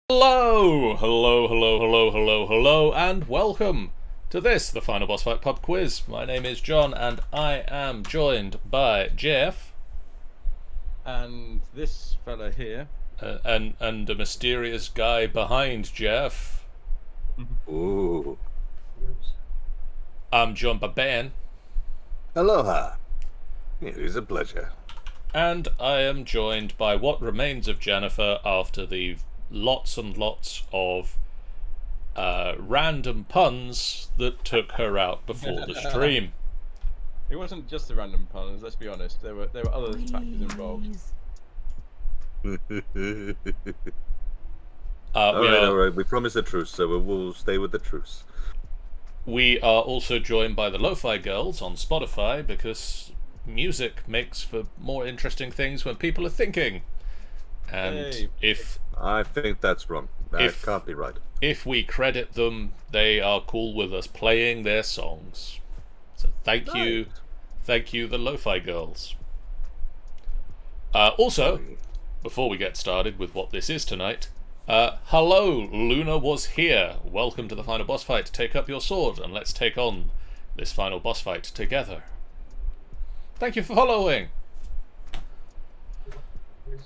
Hello, and welcome to this, the Final Boss Fight Pub Quiz. My name is John, and I am joined by Jeff. And this fella here. And a mysterious guy behind Jeff. Ooh. I'm joined by Ben. Aloha. It is a pleasure. And I am joined by what remains of Jennifer after the lots and lots of random puns that took her out before the stream. It wasn't just the random puns, let's be honest. There were other factors involved. All right. We promised a truce, so we'll stay with the truce. We are also joined by the Lo-Fi Girls on Spotify because music makes for more interesting things when people are thinking. And if I think that's wrong. That can't be right. If we credit them, they are cool with us playing their songs. So thank you, the Lo-Fi Girls. Also, before we get started with what this is tonight, hello, Luna was here. Welcome to the final boss fight. Take up your sword and let's take on this final boss fight together. Thank you for following.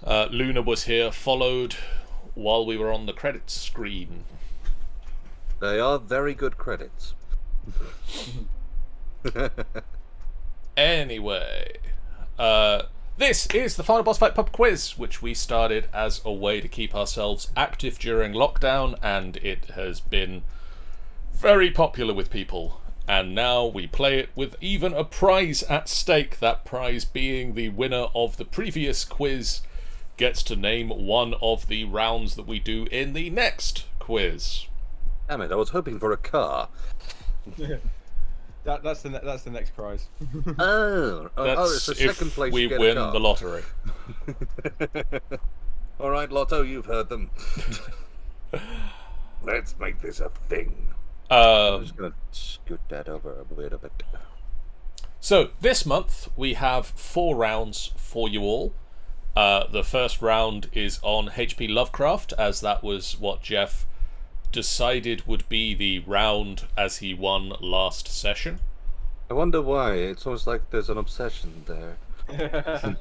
Luna was here, followed while we were on the credits screen. They are very good credits. Anyway, this is the Final Boss Fight Pub Quiz, which we started as a way to keep ourselves active during lockdown, and it has been very popular with people. And now we play it with even a prize at stake, that prize being the winner of the previous quiz gets to name one of the rounds that we do in the next quiz. Damn it, I was hoping for a car. That's the next prize. It's the second place we you get win a car. the lottery. All right, Lotto, you've heard them. Let's make this a thing. I'm just going to scoot that over a little bit. So, this month we have 4 rounds for you all. The first round is on H.P. Lovecraft, as that was what Jeff decided would be the round as he won last session. I wonder why. It's almost like there's an obsession there. I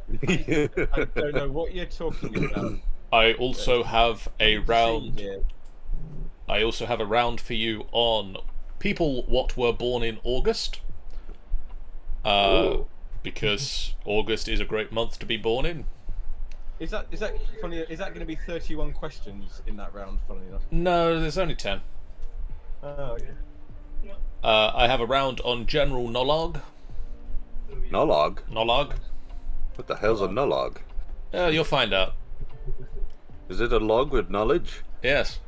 don't know what you're talking about. I also have a round. I also have a round for you on people what were born in August. Because August is a great month to be born in. Is that funny? Is that going to be 31 questions in that round? Funnily enough. No, there's only 10. Oh, okay. I have a round on general nolog. Nolog? Nolog. What the hell's a nolog? You'll find out. Is it a log with knowledge? Yes.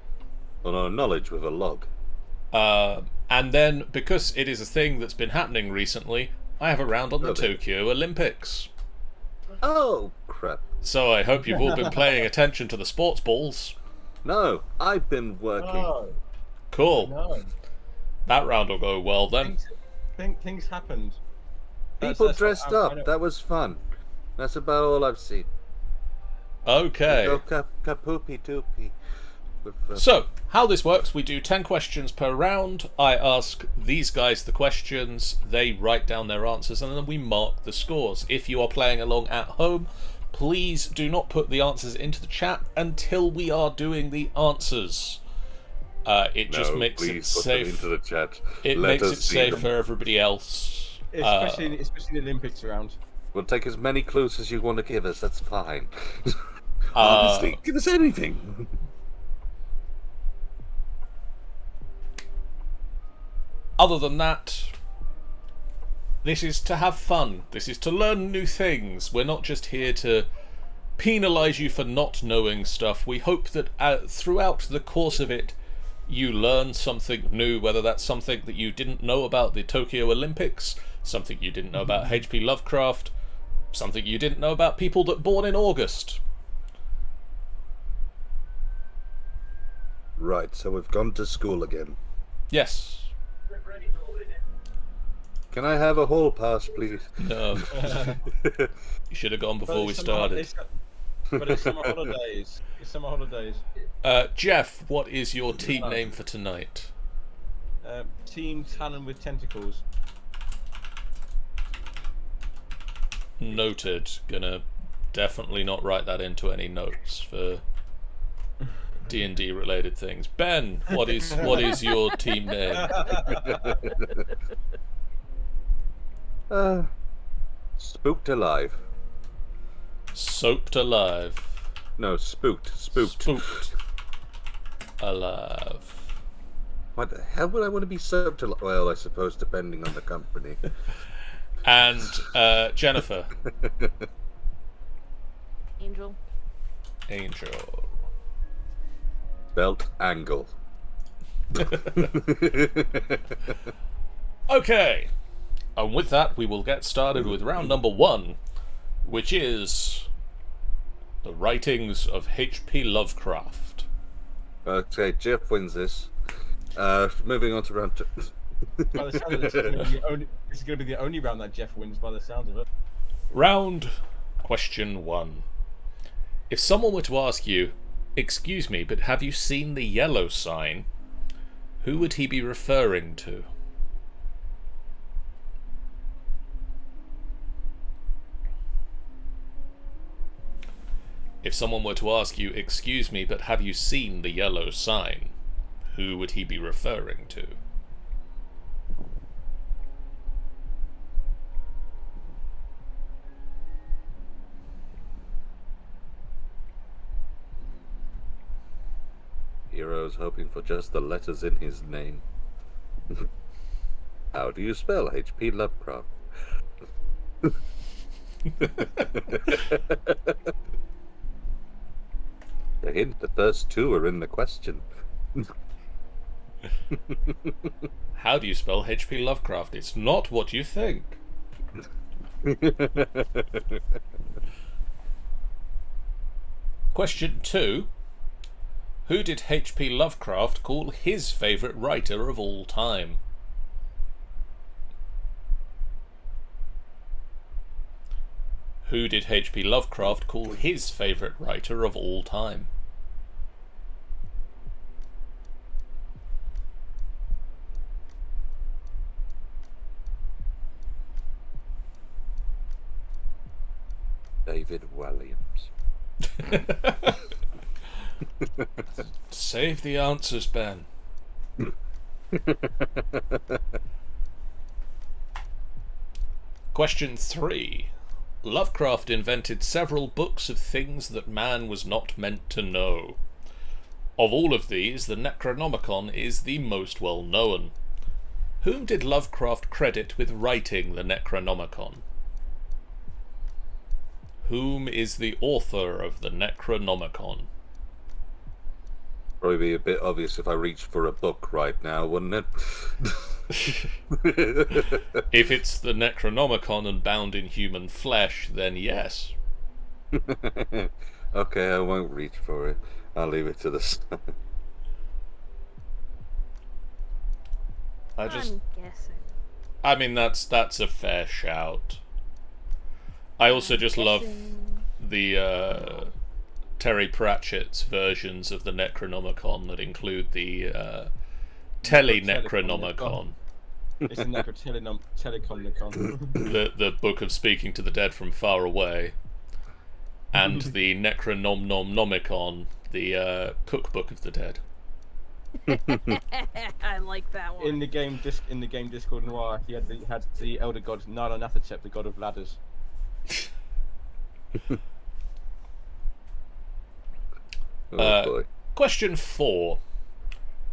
Or no, knowledge with a log? And then, because it is a thing that's been happening recently, I have a round on the Tokyo Olympics. Oh, crap. So I hope you've all been paying attention to the sports balls. No, I've been working. Oh, Cool. no. That round will go well then. Things happened. People dressed up. That was fun. That's about all I've seen. Okay. Go kapoopy doopy. So, how this works, we do 10 questions per round. I ask these guys the questions, they write down their answers, and then we mark the scores. If you are playing along at home, please do not put the answers into the chat until we are doing the answers. It just makes it safe. Into the chat. It makes it safe for everybody else. Especially the Olympics round. We'll take as many clues as you want to give us. That's fine. Honestly, give us anything. Other than that, this is to have fun. This is to learn new things. We're not just here to penalise you for not knowing stuff. We hope that throughout the course of it, you learn something new, whether that's something that you didn't know about the Tokyo Olympics, something you didn't know about H.P. Lovecraft, something you didn't know about people that born in August. Right, so we've gone to school again. Yes. Can I have a hall pass, please? No. You should have gone before we started. But it's summer holidays. It's summer holidays. Jeff, what is your team name for tonight? Team Talon with Tentacles. Noted. Gonna definitely not write that into any notes for D&D related things. Ben, what is your team name? Spooked Alive. Soaped Alive. No, spooked. Spooked Alive. Why the hell would I want to be soaped alive? Well, I suppose depending on the company. And Jennifer. Angel. Angel. Belt angle. Okay. And with that, we will get started with round number 1, which is the writings of H.P. Lovecraft. Okay, Jeff wins this. Moving on to round 2. By the sound of this, this is going to be the only round that Jeff wins. By the sound of it. Round question 1. If someone were to ask you, "Excuse me, but have you seen the yellow sign?" who would he be referring to? If someone were to ask you, "Excuse me, but have you seen the yellow sign?" who would he be referring to? Hero's hoping for just the letters in his name. How do you spell H.P. Lovecraft? The hint, the first 2 are in the question. How do you spell H.P. Lovecraft? It's not what you think. Question 2. Who did H.P. Lovecraft call his favourite writer of all time? Who did H.P. Lovecraft call his favourite writer of all time? David Williams. Save the answers, Ben. Question 3. Lovecraft invented several books of things that man was not meant to know. Of all of these, the Necronomicon is the most well known. Whom did Lovecraft credit with writing the Necronomicon? Whom is the author of the Necronomicon? Probably be a bit obvious if I reached for a book right now, wouldn't it? If it's the Necronomicon and bound in human flesh, then yes. Okay, I won't reach for it. I'll leave it to the side. I'm guessing. I mean, that's a fair shout. I also just love the Terry Pratchett's versions of the Necronomicon that include the Tele-Necronomicon. It's a Telecomnicon. The Book of Speaking to the Dead from Far Away. And the Necronomnomicon, the Cookbook of the Dead. I like that one. In the game Discord Noir, he had the elder god Naranathotep, the god of ladders. Boy. Question 4.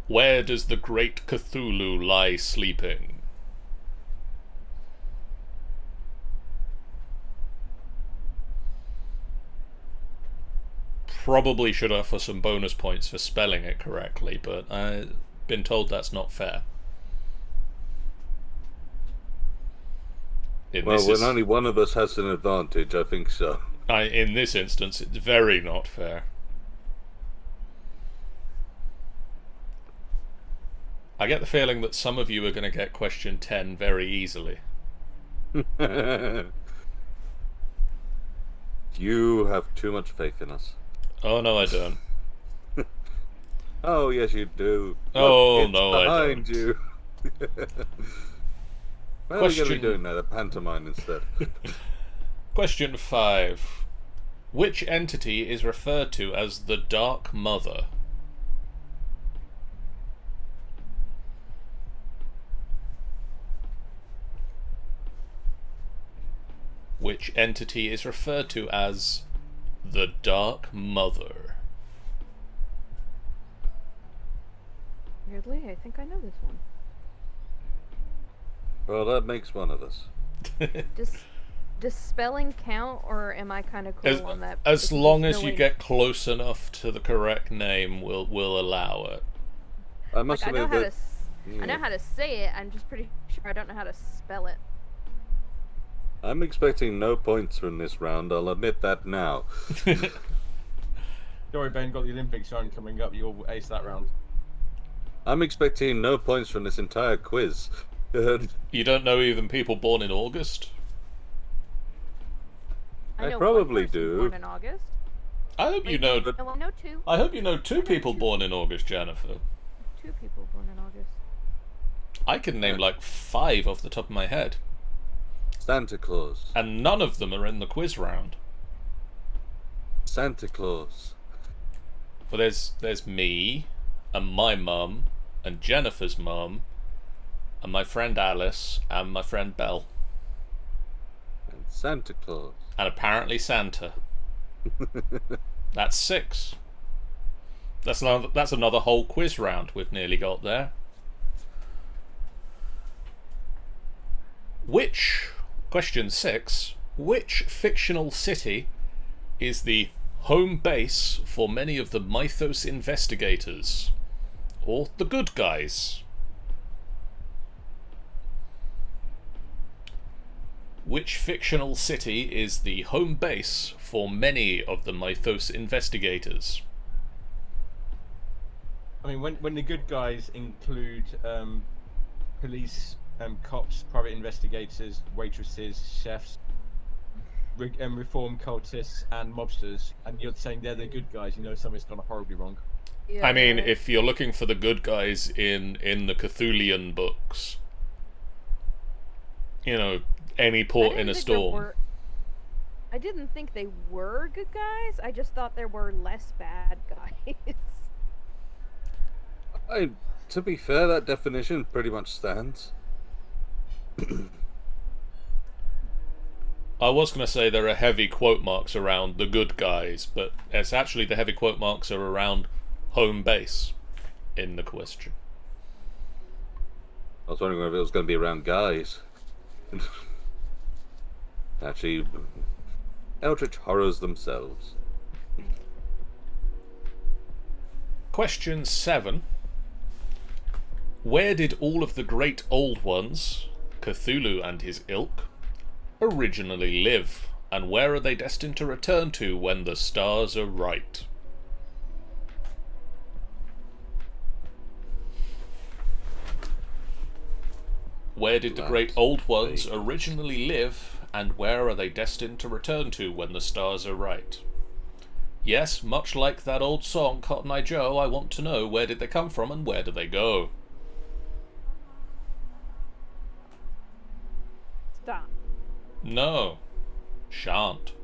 Where does the great Cthulhu lie sleeping? Probably should offer some bonus points for spelling it correctly, but I've been told that's not fair. When only one of us has an advantage, I think so. In this instance, it's very not fair. I get the feeling that some of you are going to get question 10 very easily. You have too much faith in us. Oh, no, I don't. Oh, yes, you do. Oh, Look, it's no, I behind don't. you. Why are we going to be doing that? A pantomime instead. Question 5. Which entity is referred to as the Dark Mother? Which entity is referred to as the Dark Mother? Weirdly, I think I know this one. Well, that makes one of us. Does spelling count, or am I kind of cool on that? As Because long there's as no you way- get close enough to the correct name, we'll allow it. I must Like, I know admit how that. I know how to say it. I'm just pretty sure I don't know how to spell it. I'm expecting no points from this round. I'll admit that now. Don't worry, Ben. Got the Olympics on coming up. You'll ace that round. I'm expecting no points from this entire quiz. You don't know even people born in August? I know probably one person do. born in August. I hope you know. No, I know two. I hope you know 2 people born in August, Jennifer. 2 people born in August. I can name like 5 off the top of my head, Santa Claus. and none of them are in the quiz round. Santa Claus. But there's me, and my mum, and Jennifer's mum, and my friend Alice, and my friend Belle, And Santa Claus. and apparently Santa. That's 6. That's another whole quiz round we've nearly got there. Question 6, which fictional city is the home base for many of the Mythos investigators? Or the good guys? Which fictional city is the home base for many of the Mythos investigators? I mean, when the good guys include police, cops, private investigators, waitresses, chefs, reform cultists, and mobsters, and you're saying they're the good guys, you know something's gone horribly wrong. Yeah, I mean, right. if you're looking for the good guys in the Cthulian books, you know, any port in a storm. I didn't think they were good guys. I just thought there were less bad guys. To be fair, that definition pretty much stands. I was going to say there are heavy quote marks around the good guys, but it's actually the heavy quote marks are around home base in the question. I was wondering if it was going to be around guys. Actually, Eldritch horrors themselves. Question 7. Where did all of the great old ones, Cthulhu and his ilk, originally live, and where are they destined to return to when the stars are right? Where did the great old ones originally live, and where are they destined to return to when the stars are right? Yes, much like that old song, Cotton Eye Joe, I want to know where did they come from and where do they go? Stop. No, shan't.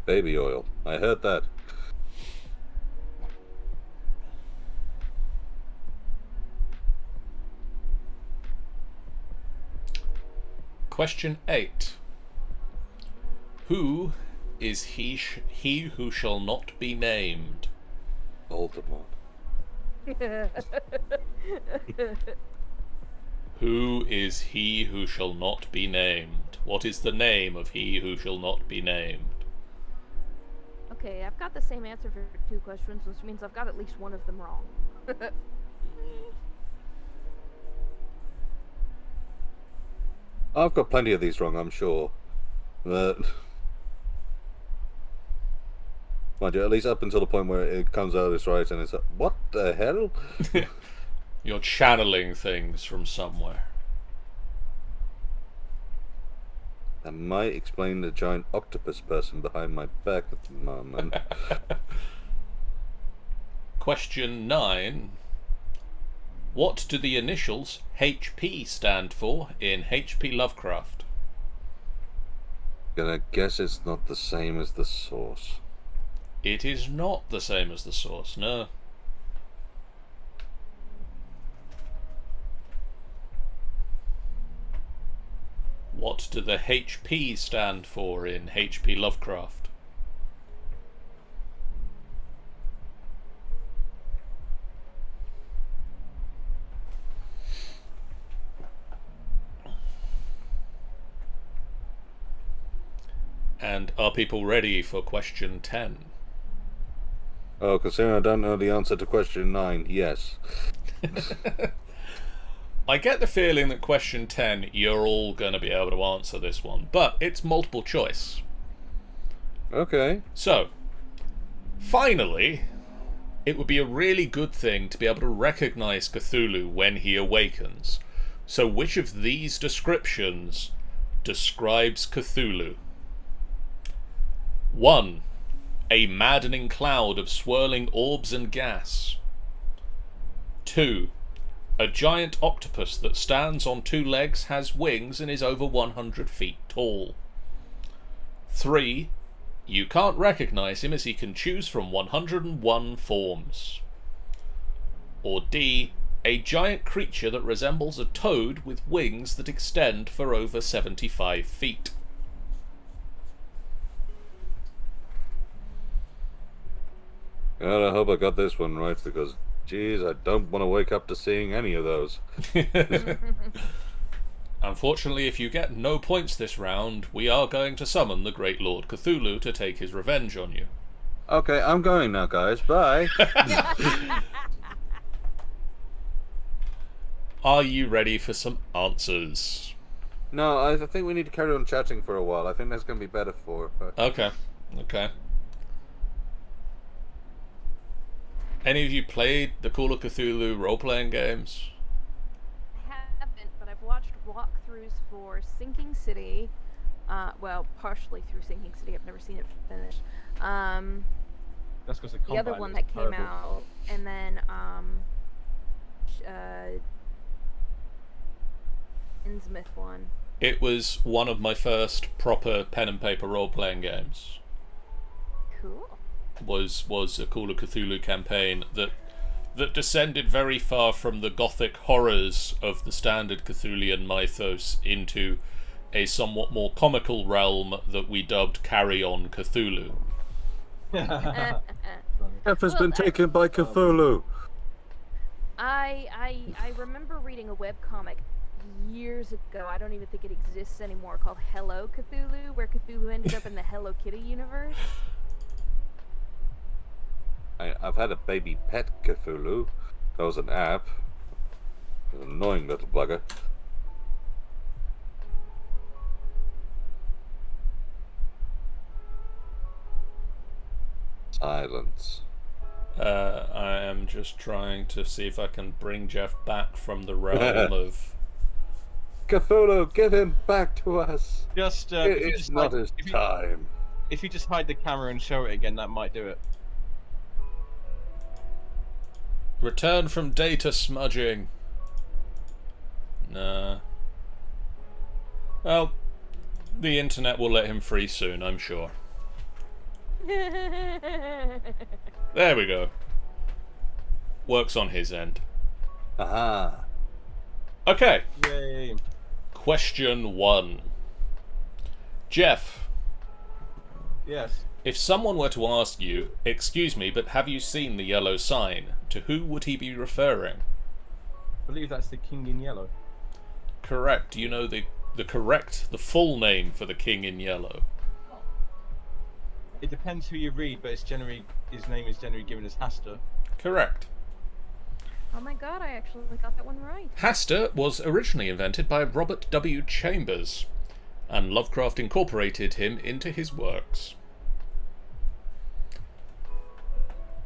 Baby oil. I heard that. Question 8. Who is he who shall not be named? Voldemort. Who is he who shall not be named? What is the name of he who shall not be named? Okay, I've got the same answer for 2 questions, which means I've got at least one of them wrong. I've got plenty of these wrong, I'm sure. But Mind you, at least up until the point where it comes out as right, and it's like, what the hell? You're channeling things from somewhere. That might explain the giant octopus person behind my back at the moment. Question 9. What do the initials HP stand for in H.P. Lovecraft? Gonna guess it's not the same as the source. It is not the same as the source, no. What do the HP stand for in H.P. Lovecraft? And are people ready for question 10? Oh, considering I don't know the answer to question 9, yes. I get the feeling that question 10, you're all going to be able to answer this one, but it's multiple choice. Okay. So, finally, it would be a really good thing to be able to recognize Cthulhu when he awakens. So which of these descriptions describes Cthulhu? 1. A maddening cloud of swirling orbs and gas. 2. A giant octopus that stands on 2 legs, has wings, and is over 100 feet tall. 3. You can't recognize him as he can choose from 101 forms. Or D. A giant creature that resembles a toad with wings that extend for over 75 feet. God, I hope I got this one right, because, geez, I don't want to wake up to seeing any of those. Unfortunately, if you get no points this round, we are going to summon the Great Lord Cthulhu to take his revenge on you. Okay, I'm going now, guys. Bye. Are you ready for some answers? No, I think we need to carry on chatting for a while. I think that's going to be better for... Okay. Any of you played the Call of Cthulhu role-playing games? I haven't, but I've watched walkthroughs for Sinking City. Well, partially through Sinking City. I've never seen it finished. That's because The other one that came out, and then Innsmouth one. It was one of my first proper pen and paper role-playing games. Cool. Was a Call of Cthulhu campaign that descended very far from the gothic horrors of the standard Cthulian mythos into a somewhat more comical realm that we dubbed Carry On Cthulhu. F has been taken by Cthulhu. I remember reading a webcomic years ago. I don't even think it exists anymore, called Hello Cthulhu, where Cthulhu ended up in the Hello Kitty universe. I've had a baby pet Cthulhu. That was an app. An annoying little bugger. Silence. I am just trying to see if I can bring Jeff back from the realm of... Cthulhu, give him back to us. Just It's not his time. If you just hide the camera and show it again, that might do it. Return from data smudging. Nah. Well, the internet will let him free soon, I'm sure. There we go. Works on his end. Aha. Okay. Yay. Question 1. Jeff, Yes. if someone were to ask you, "Excuse me, but have you seen the yellow sign?" to who would he be referring? I believe that's the King in Yellow. Correct. Do you know the full name for the King in Yellow? It depends who you read, but his name is generally given as Hastur. Correct. Oh my god, I actually got that one right. Hastur was originally invented by Robert W. Chambers, and Lovecraft incorporated him into his works.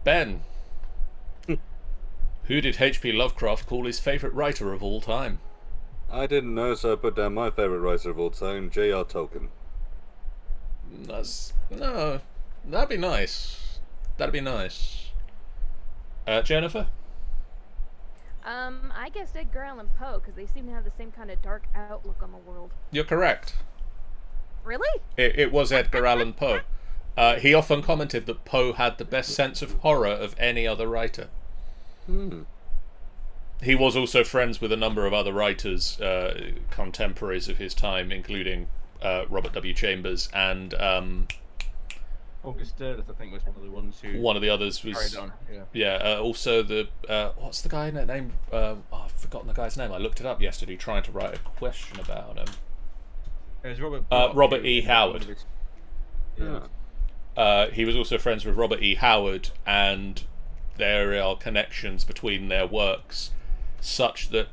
Ben, who did H.P. Lovecraft call his favourite writer of all time? I didn't know, so I put down my favourite writer of all time, J.R. Tolkien. No, that'd be nice. That'd be nice. Jennifer? I guessed Edgar Allan Poe because they seem to have the same kind of dark outlook on the world. You're correct. Really? It was Edgar Allan Poe. He often commented that Poe had the best sense of horror of any other writer. He was also friends with a number of other writers, contemporaries of his time, including Robert W. Chambers and August Derleth, I think, was one of the ones who. one of the others was carried on. Yeah. also the what's the guy name? I've forgotten the guy's name. I looked it up yesterday, trying to write a question about him. It was Robert. Bloch, Robert who E. was Howard. one of his- Yeah. He was also friends with Robert E. Howard, and there are connections between their works, such that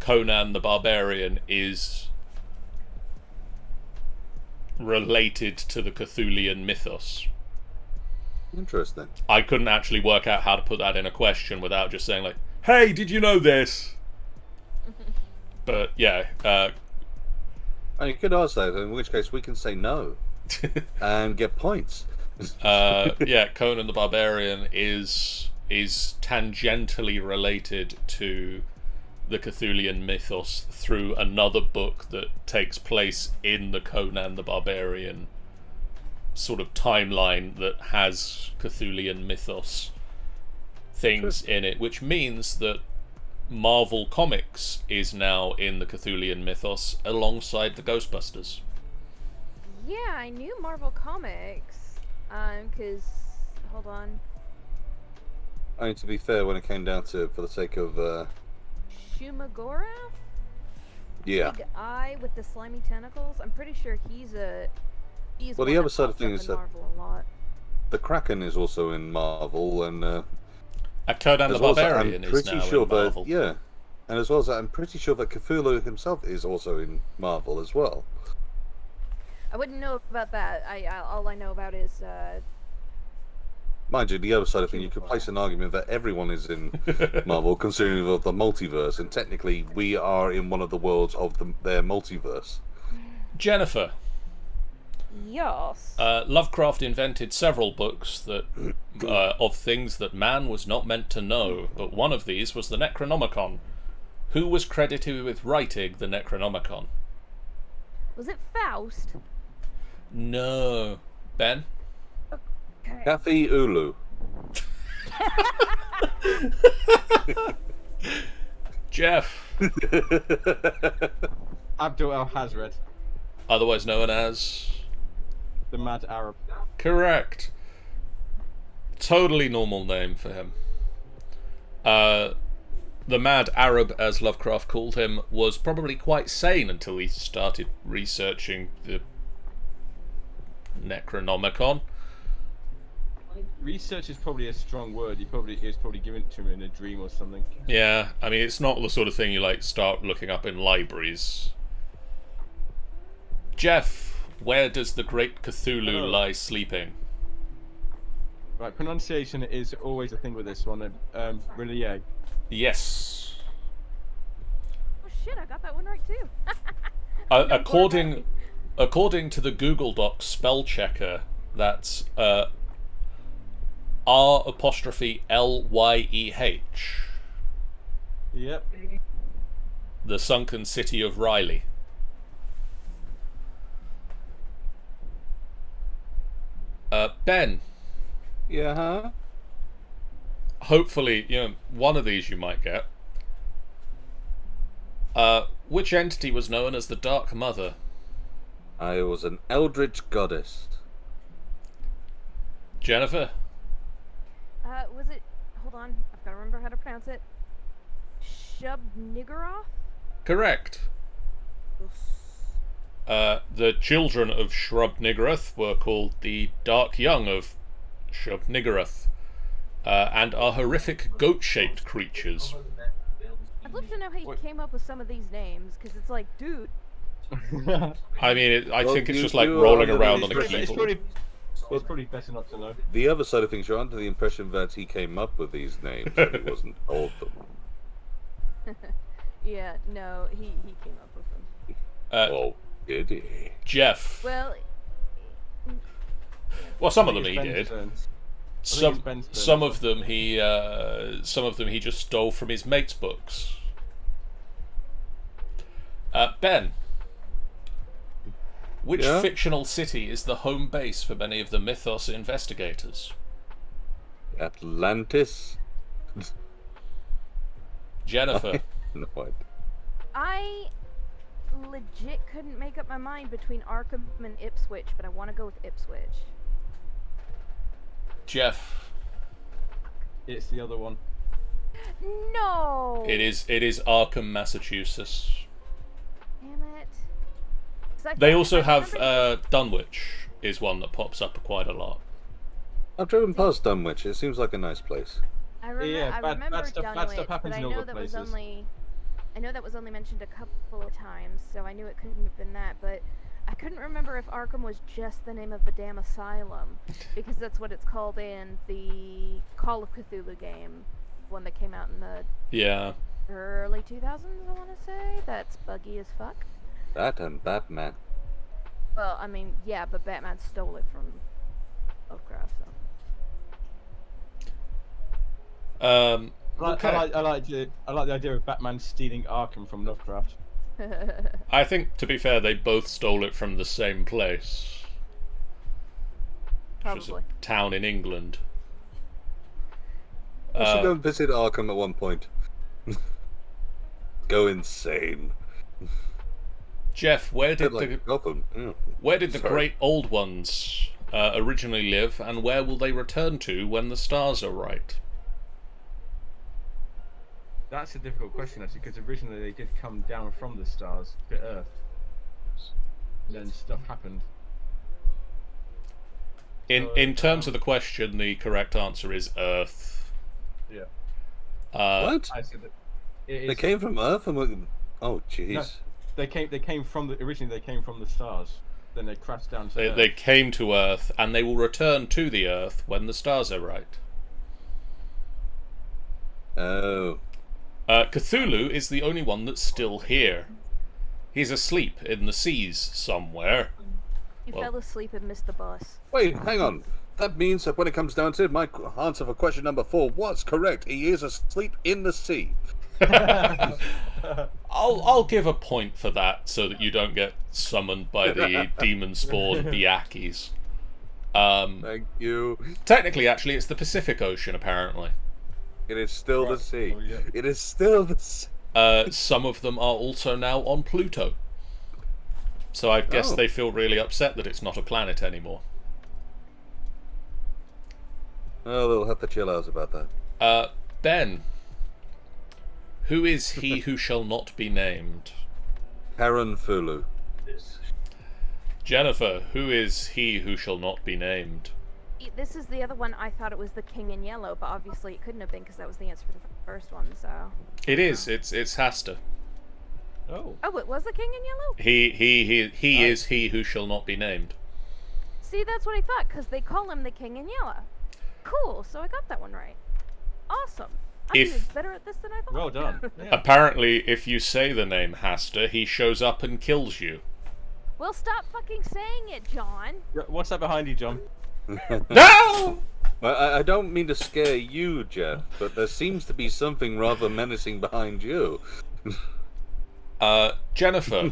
Conan the Barbarian is related to the Cthulhian mythos. Interesting. I couldn't actually work out how to put that in a question without just saying, like, hey, did you know this? But yeah, And you could ask that, in which case we can say no and get points. yeah, Conan the Barbarian is tangentially related to the Cthulhian mythos through another book that takes place in the Conan the Barbarian sort of timeline that has Cthulhian mythos things in it, which means that Marvel Comics is now in the Cthulhian mythos alongside the Ghostbusters. Yeah, I knew Marvel Comics. Cause hold on. I mean, to be fair, when it came down to it, for the sake of, Shumagorath? yeah. Big eye with the slimy tentacles. I'm pretty sure he's Well, one the that other side of pops things up is in that Marvel a lot. the Kraken is also in Marvel, and Conan the as well as that, Barbarian I'm is pretty now sure in that Marvel. yeah, and as well as that, I'm pretty sure that Cthulhu himself is also in Marvel as well. I wouldn't know about that. All I know about is Mind you, the other side of things, you could place an argument that everyone is in Marvel, considering of the multiverse, and technically we are in one of the worlds of their multiverse. Jennifer. Yos. Lovecraft invented several books that of things that man was not meant to know, but one of these was the Necronomicon. Who was credited with writing the Necronomicon? Was it Faust? No. Ben? Okay. Kathy Ulu. Jeff. Abdul Al-Hazred, Otherwise known as... the Mad Arab. Correct. Totally normal name for him. The Mad Arab, as Lovecraft called him, was probably quite sane until he started researching the Necronomicon. Research is probably a strong word. He probably given it to him in a dream or something. Yeah, I mean, it's not the sort of thing you like start looking up in libraries. Jeff, where does the great Cthulhu lie sleeping? Right, pronunciation is always a thing with this one. Really, Yes. Oh shit! I got that one right too. According to the Google Docs spell checker, that's R''Lyeh. Yep. The sunken city of Riley. Ben, Yeah, huh? hopefully, one of these you might get. Which entity was known as the Dark Mother? I was an eldritch goddess. Jennifer? Was it? Hold on, I've got to remember how to pronounce it. Shub-Niggurath? Correct. The children of Shrub-Niggurath were called the Dark Young of Shub-Niggurath, and are horrific goat-shaped creatures. I'd love to know how you came up with some of these names, because it's like, dude. I mean, I Well, think it's you- just like you rolling are around on literally a It's keyboard. probably It's probably better not to know. The other side of things, you're under the impression that he came up with these names and he wasn't told them. Yeah, no, he came up with them. Oh, did he? Jeff. Well, Well, some of them It's he Ben's did. turn. Some Ben's turn. some of them he just stole from his mates' books. Ben, which Yeah? fictional city is the home base for many of the Mythos investigators? Atlantis? Jennifer. No, I- I legit couldn't make up my mind between Arkham and Ipswich, but I want to go with Ipswich. Jeff. It's the other one. No! It is Arkham, Massachusetts. Damn it. 'Cause I They thought- also I have remember Dunwich is one that pops up quite a lot. I've driven past Dunwich. It seems like a nice place. I Yeah, bad remember stuff Dunwich, happens but I in all know the that was places. I know that was only mentioned a couple of times, so I knew it couldn't have been that, but I couldn't remember if Arkham was just the name of the damn asylum, because that's what it's called in the Call of Cthulhu game, one that came out in the Yeah. early 2000s, I want to say. That's buggy as fuck. That and Batman. Well, I mean, yeah, but Batman stole it from Lovecraft, so. Okay. I like the idea of Batman stealing Arkham from Lovecraft. I think, to be fair, they both stole it from the same place. Which was Probably. a town in England. I should go and visit Arkham at one point. Go insane. Jeff, where did Bit like Gotham. Yeah. the Sorry. great old ones originally live, and where will they return to when the stars are right? That's a difficult question, actually, because originally they did come down from the stars to Earth. And then stuff happened. In terms of the question, the correct answer is Earth. Yeah. What? I said that. It They is, came from Earth and were... Oh, jeez. No. They came from the originally they came from the stars. Then they crashed down to Earth. They came to Earth, and they will return to the Earth when the stars are right. Oh. Cthulhu is the only one that's still here. He's asleep in the seas somewhere. He Well- fell asleep and missed the bus. Wait, hang on. That means that when it comes down to it, my answer for question number 4 was correct. He is asleep in the sea. I'll give a point for that so that you don't get summoned by the demon spawn Biakis. Thank you. Technically, actually, it's the Pacific Ocean, apparently. It is still the sea. Oh, yeah. It is still the sea. Some of them are also now on Pluto. So I guess Oh. they feel really upset that it's not a planet anymore. Oh, they'll have to chill out about that. Ben, who is he who shall not be named? Karen Fulu. Jennifer, who is he who shall not be named? This is the other one. I thought it was the King in Yellow, but obviously it couldn't have been because that was the answer for the first one. So. It is. It's Hasta. Oh. Oh, it was the King in Yellow. He is he who shall not be named. See, that's what I thought because they call him the King in Yellow. Cool. So I got that one right. Awesome. I'm If- better at this than I thought. Well done. Yeah. Apparently, if you say the name Hasta, he shows up and kills you. Well, stop fucking saying it, John. What's that behind you, John? No! I don't mean to scare you, Jeff, but there seems to be something rather menacing behind you. Jennifer,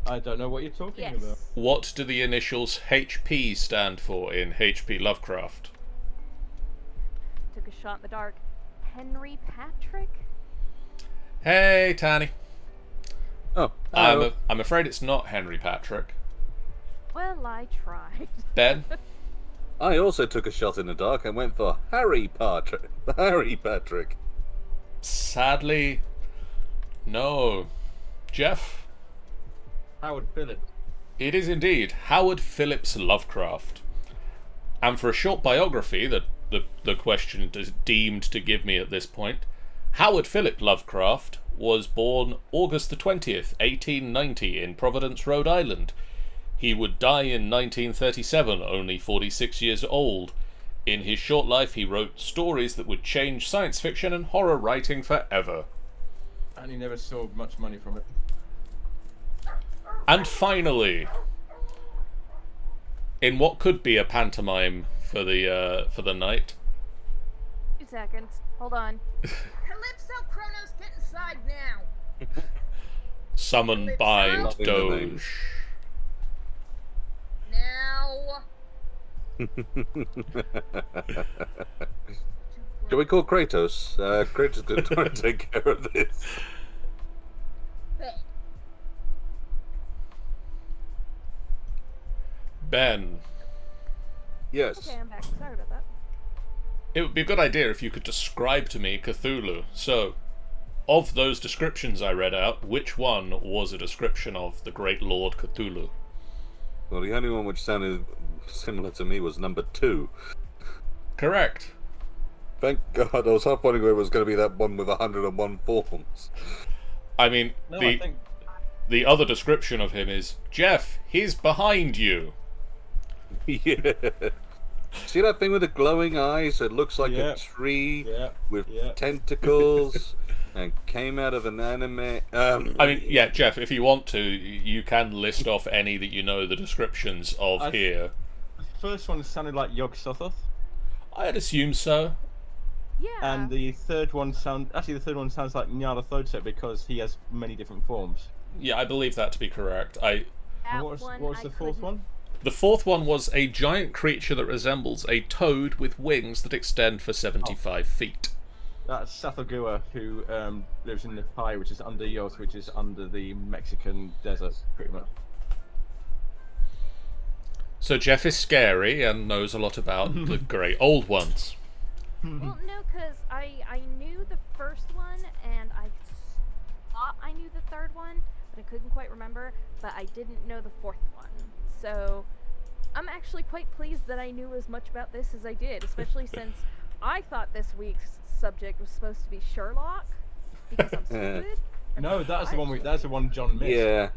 I don't know what you're talking Yes. about. what do the initials HP stand for in HP Lovecraft? Took a shot in the dark. Henry Patrick. Hey, Tanny. Oh, hello. I'm afraid it's not Henry Patrick. Well, I tried. Ben? I also took a shot in the dark and went for Harry Patrick. Harry Patrick. Sadly, no. Jeff? Howard Phillips. It is indeed Howard Phillips Lovecraft. And for a short biography that the question is deemed to give me at this point, Howard Philip Lovecraft was born August the 20th, 1890 in Providence, Rhode Island. He would die in 1937, only 46 years old. In his short life, he wrote stories that would change science fiction and horror writing forever. And he never saw much money from it. And finally, in what could be a pantomime for the night, 2 seconds. Hold on. Calypso Chronos, get inside now. summon, bind, Loving the name. doge. Now. Shall we call Kratos? Kratos can try and take care of this. Ben, Yes. Okay, I'm back. Sorry about that. it would be a good idea if you could describe to me Cthulhu. So, of those descriptions I read out, which one was a description of the great Lord Cthulhu? Well, the only one which sounded similar to me was number 2. Correct. Thank God, I was half wondering where it was going to be that one with 101 forms. I mean, No, I think the other description of him is, Jeff, he's behind you. Yeah. See that thing with the glowing eyes? It looks like Yeah. a tree Yeah. with Yeah. tentacles and came out of an anime. I mean, yeah, Jeff, if you want to, you can list off any that you know the descriptions of here. the first one sounded like Yog Sothoth, I'd assume so. Yeah. and the third one sounds like Nyarlathotep because he has many different forms. Yeah, I believe that to be correct. And that what was one I the fourth couldn't- one? The fourth one was a giant creature that resembles a toad with wings that extend for 75 feet. That's Sathagua, who lives in the Pai, which is under Yos, which is under the Mexican desert, pretty much. So Jeff is scary and knows a lot about the great old ones. Well, no, because I knew the first one, and I thought I knew the third one, but I couldn't quite remember, but I didn't know the fourth one. So I'm actually quite pleased that I knew as much about this as I did, especially since I thought this week's subject was supposed to be Sherlock, because I'm stupid. No, that's the one. That's the one John missed. Yeah.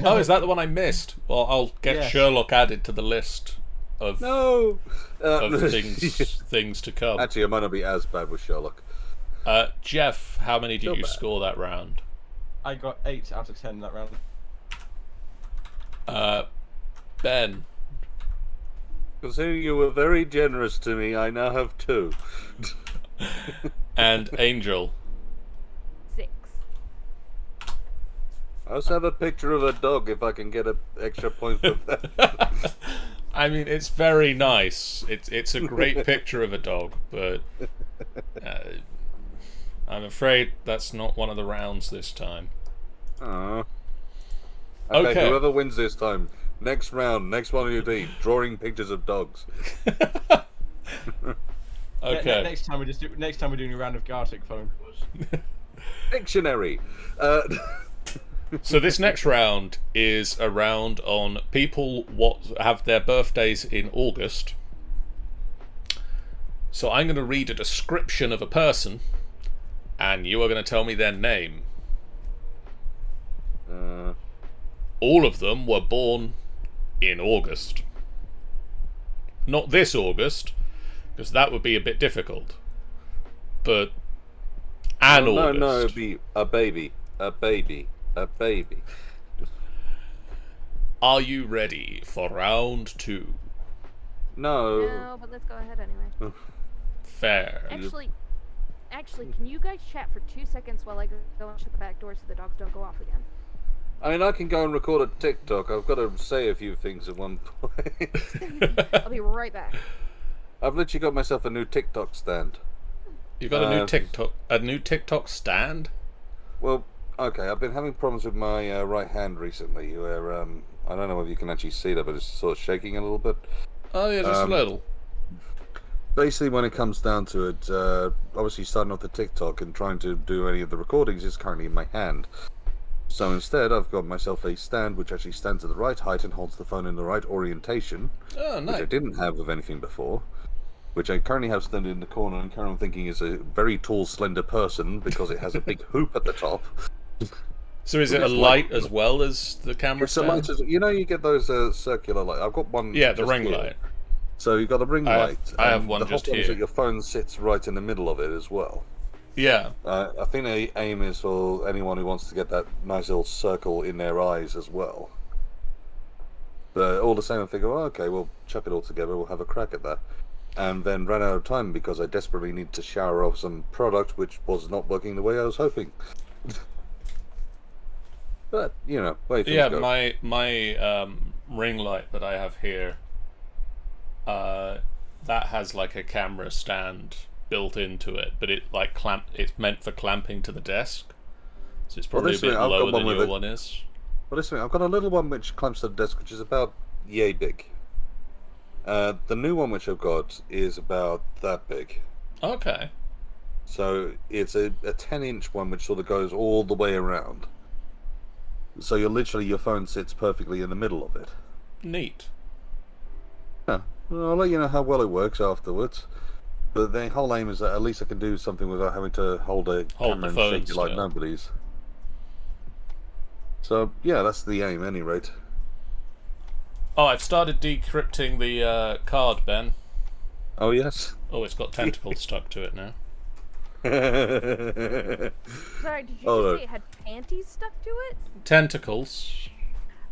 Oh, is that the one I missed? Well, I'll get Yes. Sherlock added to the list of No. things to come. Actually, I might not be as bad with Sherlock. Jeff, how many did Still you bad. score that round? I got 8 out of 10 that round. Ben. Considering you were very generous to me, I now have 2. And Angel. 6. I also have a picture of a dog if I can get an extra point for that. I mean, it's very nice. It's a great picture of a dog, but I'm afraid that's not one of the rounds this time. Aw. Okay. Whoever wins this time, next round, next one of you do, drawing pictures of dogs. Okay. Next time we're doing a round of Gartic phone. Dictionary. So this next round is a round on people what have their birthdays in August. So I'm going to read a description of a person, and you are going to tell me their name. All of them were born in August. Not this August, because that would be a bit difficult. But an August. No, it'd be a baby. A baby. A baby. Are you ready for round 2? No. No, but let's go ahead anyway. Fair. Actually, can you guys chat for 2 seconds while I go and shut the back door so the dogs don't go off again? I mean, I can go and record a TikTok. I've got to say a few things at one point. I'll be right back. I've literally got myself a new TikTok stand. You got a new TikTok stand? Well, okay, I've been having problems with my right hand recently, where I don't know whether you can actually see that, but it's sort of shaking a little bit. Oh yeah, just a little. Basically, when it comes down to it, obviously starting off the TikTok and trying to do any of the recordings is currently in my hand. So instead, I've got myself a stand which actually stands at the right height and holds the phone in the right orientation, Oh, which I nice. didn't have of anything before. Which I currently have standing in the corner, and currently I'm thinking is a very tall, slender person because it has a big hoop at the top. So is it a It's light as well as the camera It's a stand? light. You know, you get those circular light. I've got one. Yeah, the just ring here. light. So you've got the ring light. I have and one the just hot one is here. that your phone sits right in the middle of it as well. Yeah. I think the aim is for anyone who wants to get that nice little circle in their eyes as well. But all the same, I figure, well, okay, we'll chuck it all together. We'll have a crack at that. And then ran out of time because I desperately need to shower off some product which was not working the way I was hoping. But you know, way things Yeah, go. my ring light that I have here, that has like a camera stand built into it, but it like it's meant for clamping to the desk, so it's probably a bit lower than your one is. Well, listen, I've got a little one which clamps to the desk, which is about yay big. The new one which I've got is about that big. Okay. So it's a 10-inch one which sort of goes all the way around. So your phone sits perfectly in the middle of it. Neat. Yeah. Well, I'll let you know how well it works afterwards. But the whole aim is that at least I can do something without having to hold a camera and shake it like nobody's. So yeah, that's the aim, at any rate. Oh, I've started decrypting the card, Ben. Oh yes. Oh, it's got tentacles stuck to it now. Sorry, did you just say it had panties stuck to it? Tentacles.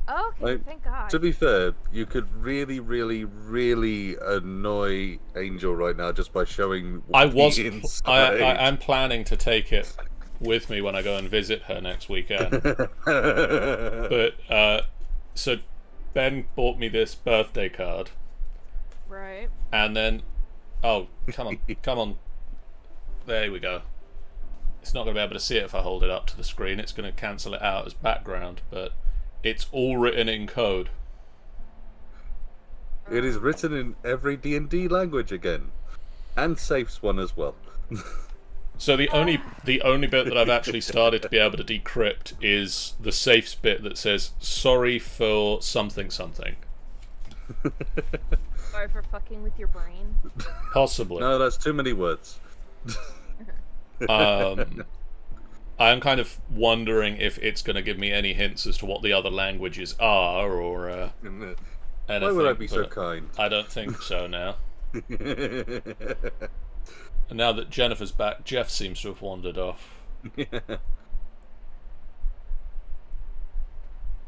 Okay, thank God. To be fair, you could really, really, really annoy Angel right now just by showing I'm planning to take it with me when I go and visit her next weekend. But so Ben bought me this birthday card. Right. And then come on. There we go. It's not going to be able to see it if I hold it up to the screen. It's going to cancel it out as background, but it's all written in code. It is written in every D&D language again, and Safe's one as well. So the only bit that I've actually started to be able to decrypt is the Safe's bit that says "sorry for something something." Sorry for fucking with your brain. Possibly. No, that's too many words. I'm kind of wondering if it's going to give me any hints as to what the other languages are, or anything. Why would I be so kind? I don't think so now. And now that Jennifer's back, Jeff seems to have wandered off.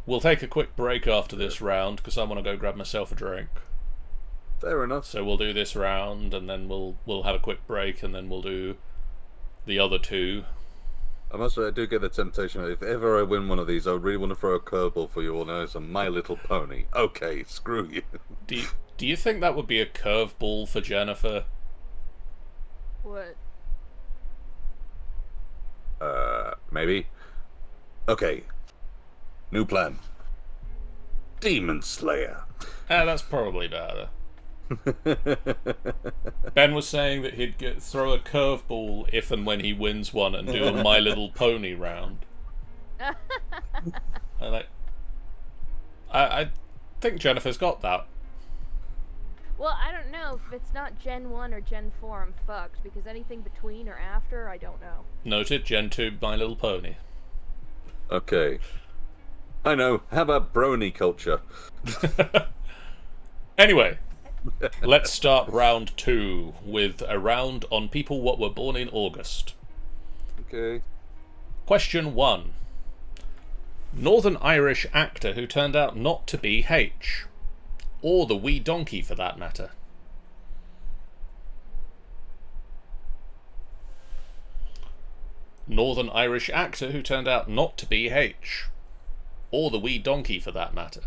We'll take a quick break after this round, because I want to go grab myself a drink. Fair enough. So we'll do this round, and then we'll have a quick break, and then we'll do the other two. I must say, I do get the temptation. If ever I win one of these, I really want to throw a curveball for you all now. It's a My Little Pony. Okay, screw you. Do you think that would be a curveball for Jennifer? What? Maybe. Okay. New plan. Demon Slayer. That's probably better. Ben was saying that he'd throw a curveball if and when he wins one and do a My Little Pony round. I think Jennifer's got that. Well, I don't know. If it's not Gen 1 or Gen 4, I'm fucked, because anything between or after, I don't know. Noted, Gen 2, My Little Pony. Okay. I know. How about brony culture? Anyway, let's start round 2 with a round on people what were born in August. Okay. Question 1. Northern Irish actor who turned out not to be H. Or the wee donkey, for that matter. Northern Irish actor who turned out not to be H. Or the wee donkey, for that matter.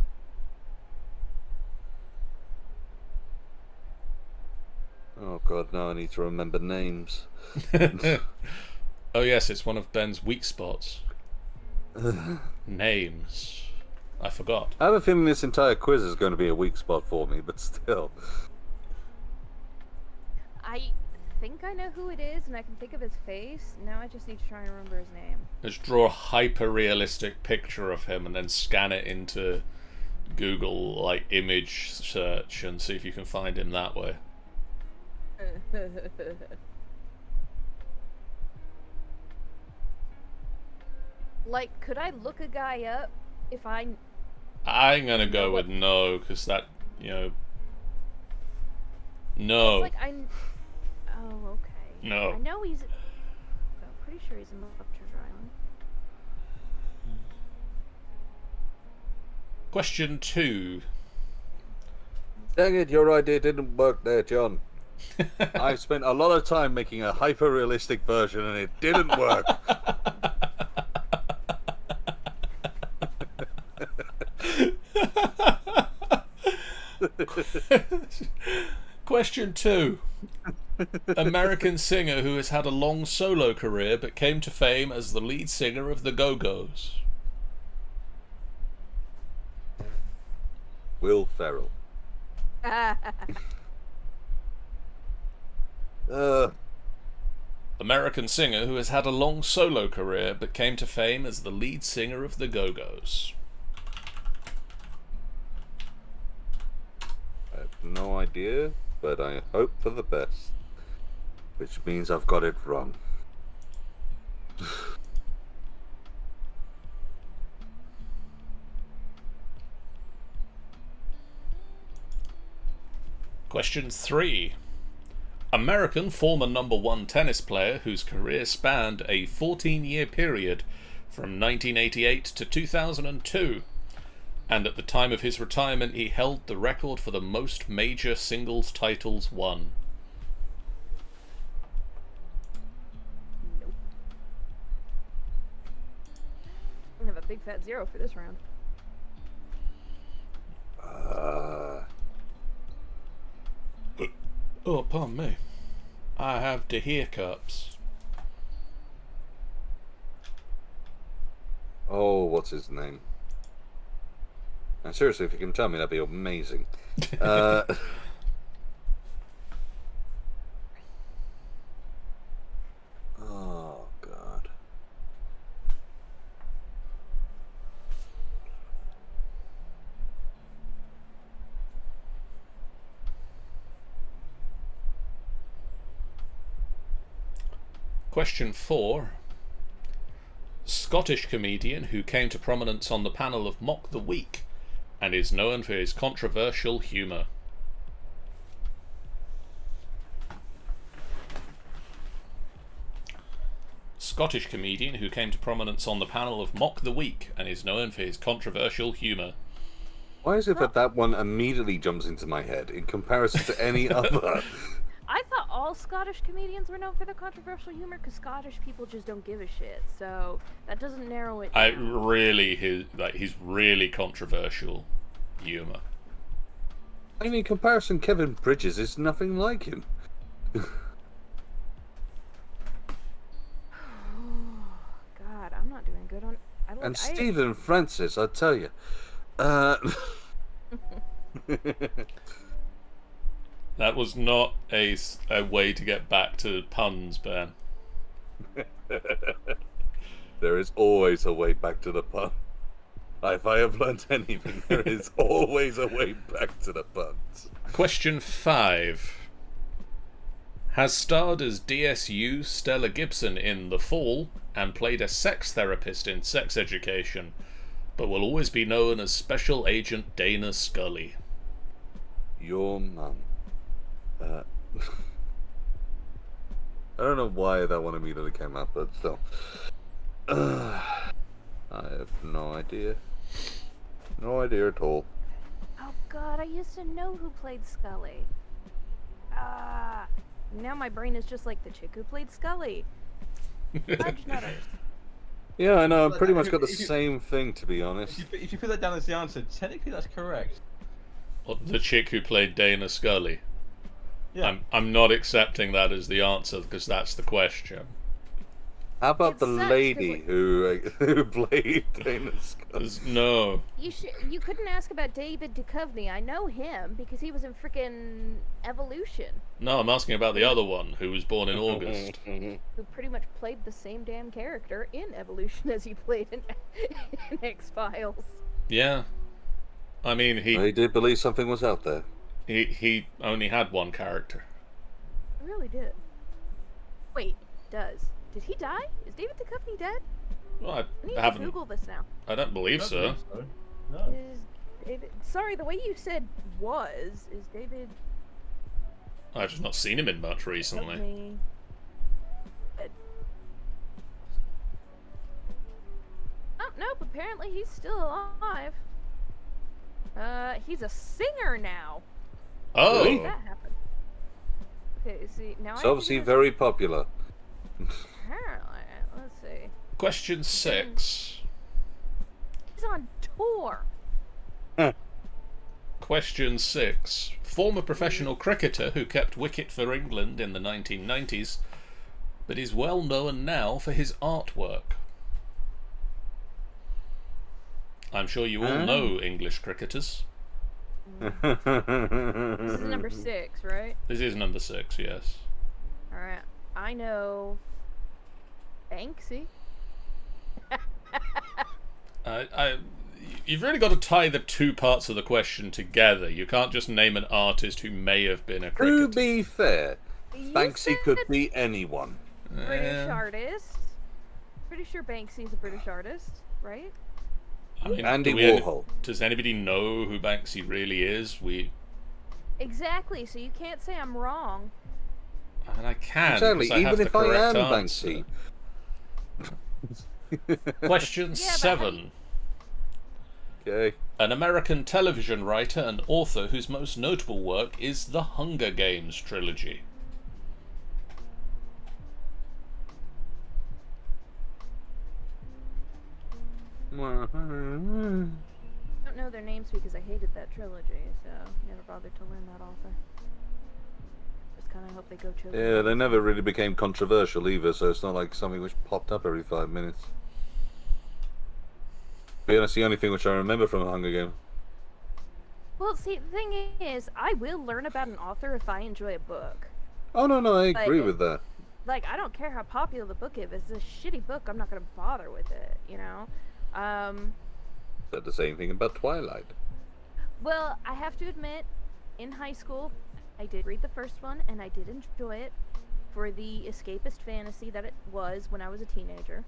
Oh god, now I need to remember names. Oh yes, it's one of Ben's weak spots. Names. I forgot. I have a feeling this entire quiz is going to be a weak spot for me, but still. I think I know who it is, and I can think of his face. Now I just need to try and remember his name. Let's draw a hyper-realistic picture of him and then scan it into Google, like, image search and see if you can find him that way. Like, could I look a guy up if I... I'm gonna go with no, because that, no. It's like, Oh, okay. No. I know he's... I'm pretty sure he's in Treasure Island. Question 2. Dang it, your idea didn't work there, John. I spent a lot of time making a hyper-realistic version and it didn't work. Question 2. American singer who has had a long solo career but came to fame as the lead singer of the Go-Go's. Will Ferrell. American singer who has had a long solo career but came to fame as the lead singer of the Go-Go's. I have no idea, but I hope for the best. Which means I've got it wrong. Question 3. American former number 1 tennis player whose career spanned a 14-year period from 1988 to 2002. And at the time of his retirement, he held the record for the most major singles titles won. Nope. I'm gonna have a big fat 0 for this round. Oh, pardon me. I have the hiccups. Oh, what's his name? And seriously, if you can tell me, that'd be amazing. Oh, God. Question 4. Scottish comedian who came to prominence on the panel of Mock the Week and is known for his controversial humour. Scottish comedian who came to prominence on the panel of Mock the Week and is known for his controversial humour. Why is it that that one immediately jumps into my head in comparison to any other? I thought all Scottish comedians were known for their controversial humor because Scottish people just don't give a shit. So that doesn't narrow it down. He's really controversial humour. I mean, in comparison, Kevin Bridges is nothing like him. God, I'm not doing good on. And Stephen Francis, I tell you. That was not a way to get back to puns, Ben. There is always a way back to the pun. If I have learnt anything, there is always a way back to the puns. Question 5. Has starred as DSU Stella Gibson in The Fall and played a sex therapist in Sex Education, but will always be known as Special Agent Dana Scully. Your mum. I don't know why that one immediately came up, but still. I have no idea. No idea at all. Oh God, I used to know who played Scully. Now my brain is just like the chick who played Scully. Fudge nutters. Yeah, I know. I've pretty much got the same thing, to be honest. If you put that down as the answer, technically that's correct. The chick who played Dana Scully. Yeah. I'm not accepting that as the answer because that's the question. How about It the sucks, 'cause, lady like- who played Dana Scully? No. You couldn't ask about David Duchovny. I know him because he was in frickin' Evolution, No, I'm asking about the other one who was born in August. who pretty much played the same damn character in Evolution as he played in X-Files. Yeah. I mean, I did believe something was out there. he only had one character. I really did. Wait, did he die? Is David Duchovny dead? Well, I need I to haven't. Google this now. I don't believe so. No. Is David... Sorry, the way you said was is David... I've just not seen him in much recently. Okay. Oh, nope, apparently he's still alive. He's a singer now. Oh. How did that happen? Okay, see, now It's I obviously figured- very popular. Apparently, let's see. Question 6. He's on tour. Question 6. Former professional cricketer who kept wicket for England in the 1990s, but is well known now for his artwork. I'm sure you all know English cricketers. This is number 6, right? This is number 6, yes. Alright. I know Banksy. You've really got to tie the two parts of the question together. You can't just name an artist who may have been a To cricketer. be fair, You Banksy said could be anyone. British artist. Pretty sure Banksy's a British artist, right? I mean, Andy do we- Warhol. Does anybody know who Banksy really is? Exactly, so you can't say I'm wrong. I mean, I can. Exactly, because I have even the if I correct am answer. Banksy. Question Yeah, but 7. Okay. An American television writer and author whose most notable work is the Hunger Games trilogy. I don't know their names because I hated that trilogy, so never bothered to learn that author. Just kind of hope they go choke. Yeah, they never really became controversial either, so it's not like something which popped up every 5 minutes. But yeah, that's the only thing which I remember from Hunger Games. Well, see, the thing is, I will learn about an author if I enjoy a book. Oh, no, I agree Like- with that. Like, I don't care how popular the book is. If it's a shitty book, I'm not going to bother with it, you know? Said the same thing about Twilight. Well, I have to admit, in high school, I did read the first one, and I did enjoy it for the escapist fantasy that it was when I was a teenager.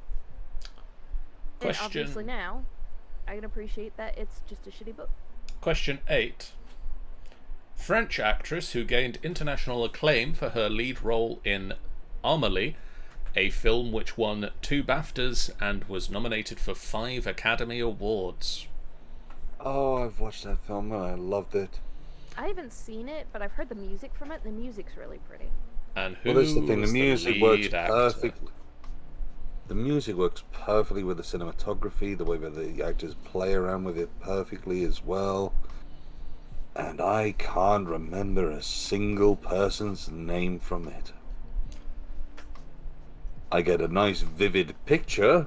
And obviously Question. now, I can appreciate that it's just a shitty book. Question 8. French actress who gained international acclaim for her lead role in Amélie, a film which won 2 BAFTAs and was nominated for 5 Academy Awards. Oh, I've watched that film and I loved it. I haven't seen it, but I've heard the music from it, and the music's really pretty. And who Well, that's the thing, the was music lead works actor? perfectly. The music works perfectly with the cinematography, the way that the actors play around with it perfectly as well. And I can't remember a single person's name from it. I get a nice vivid picture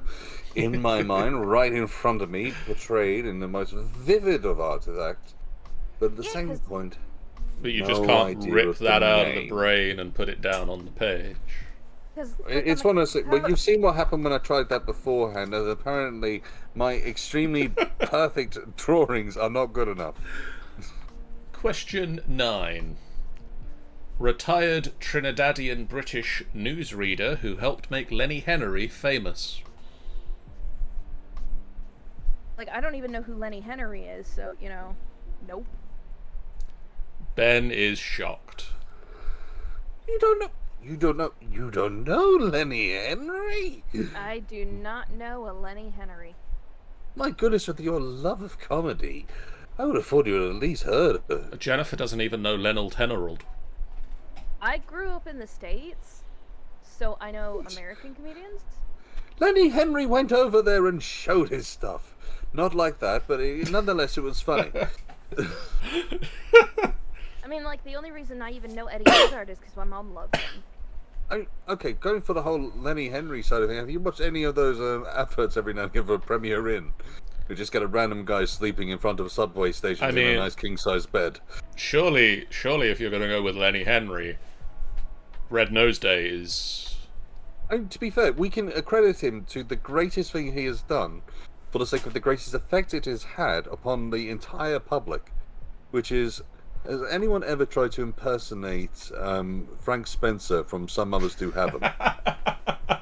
in my mind, right in front of me, portrayed in the most vivid of artifacts. But at the Yeah, same 'cause- point, But you no just can't idea rip of the that out of the name. brain and put it down on the page. 'Cause, it's on one the of those. Well, cover- you've seen what happened when I tried that beforehand. And apparently, my extremely perfect drawings are not good enough. Question 9. Retired Trinidadian British newsreader who helped make Lenny Henry famous. Like, I don't even know who Lenny Henry is, so, you know, nope. Ben is shocked. You don't know. You don't know. You don't know Lenny Henry. I do not know a Lenny Henry. My goodness, with your love of comedy, I would have thought you would have at least heard of her. Jennifer doesn't even know Lennell Tenerold. I grew up in the States, so I know American comedians. Lenny Henry went over there and showed his stuff. Not like that, but nonetheless, it was funny. I mean, like, the only reason I even know Eddie Izzard is because my mom loves him. Okay, going for the whole Lenny Henry side of thing, have you watched any of those adverts every now and again for Premier Inn? We just get a random guy sleeping in front of a subway station in a nice king-size bed. Surely if you're going to go with Lenny Henry, Red Nose Day is... To be fair, we can accredit him to the greatest thing he has done for the sake of the greatest effect it has had upon the entire public, which is, has anyone ever tried to impersonate Frank Spencer from Some Mothers Do Have 'Em?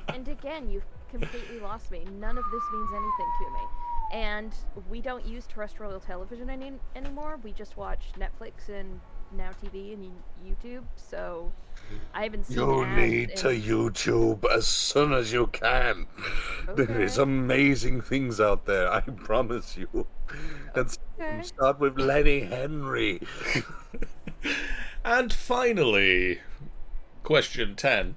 And again, you've completely lost me. None of this means anything to me. And we don't use terrestrial television anymore. We just watch Netflix and Now TV and YouTube. So I haven't seen You ads need to in... YouTube as soon as you can. There is Okay. amazing things out there, I promise you. And Okay. start with Lenny Henry. And finally, question 10.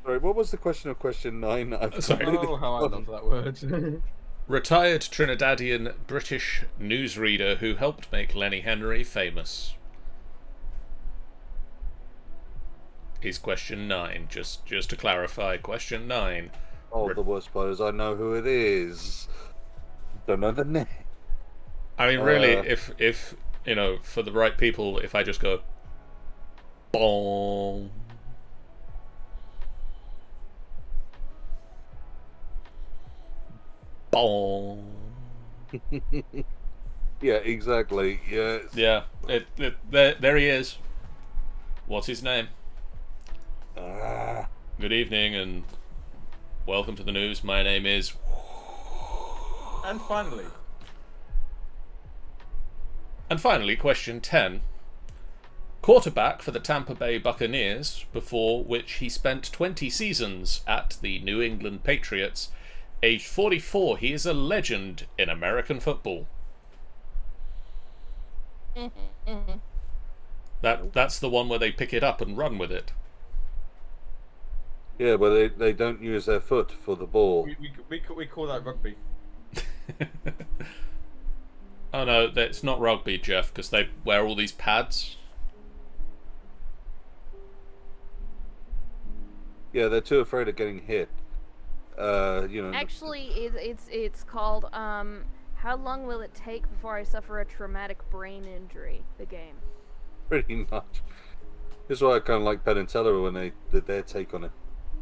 Sorry, what was the question of question 9? I've Sorry. completely Oh, how I forgotten. love that word. Retired Trinidadian British newsreader who helped make Lenny Henry famous. Is question 9. Just to clarify, question 9. Oh, the worst part is I know who it is. Don't know the name. I mean, really, if you know, for the right people, if I just go, boom, boom. Yeah, exactly. Yeah. Yeah, there he is. What's his name? Ah, Good evening and welcome to the news. My name is. And finally, And finally, question 10. Quarterback for the Tampa Bay Buccaneers, before which he spent 20 seasons at the New England Patriots. Aged 44, he is a legend in American football. That's the one where they pick it up and run with it. yeah, but they don't use their foot for the ball. we call that rugby. Oh no, it's not rugby, Jeff, because they wear all these pads. Yeah, they're too afraid of getting hit. You know. Actually, it's called How Long Will It Take Before I Suffer a Traumatic Brain Injury? The game. Pretty much. This is why I kind of like Penn and Teller when they did their take on it,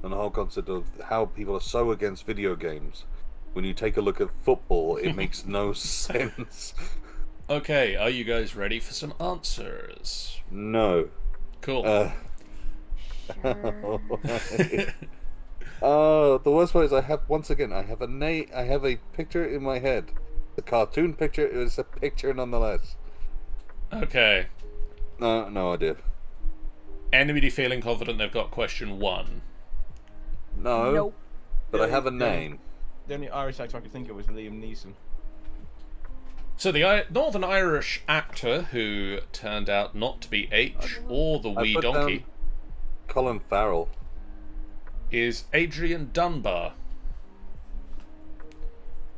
on the whole concept of how people are so against video games. When you take a look at football, it makes no sense. Okay, are you guys ready for some answers? No. Cool. Sure. The worst part is I have a picture in my head. The cartoon picture is a picture nonetheless. Okay. No idea. Anybody feeling confident they've got question 1? No. Nope. But I have a Yeah. name. The only Irish actor I could think of was Liam Neeson. So the Northern Irish actor who turned out not to be H or the I wee put donkey down Colin Farrell. is Adrian Dunbar.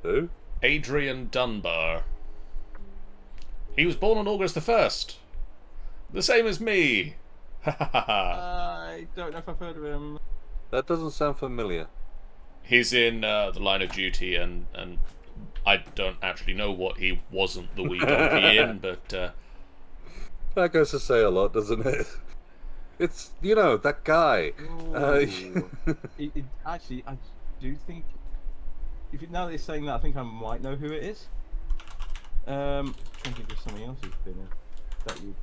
Who? Adrian Dunbar. He was born on August the 1st. The same as me. Ha ha ha ha. I don't know if I've heard of him. That doesn't sound familiar. He's in The Line of Duty, and I don't actually know what he wasn't the wee donkey in, but That goes to say a lot, doesn't it? It's, that guy. Actually, I do think. Now that you're saying that, I think I might know who it is. I'm trying to think of something else who's been in that you.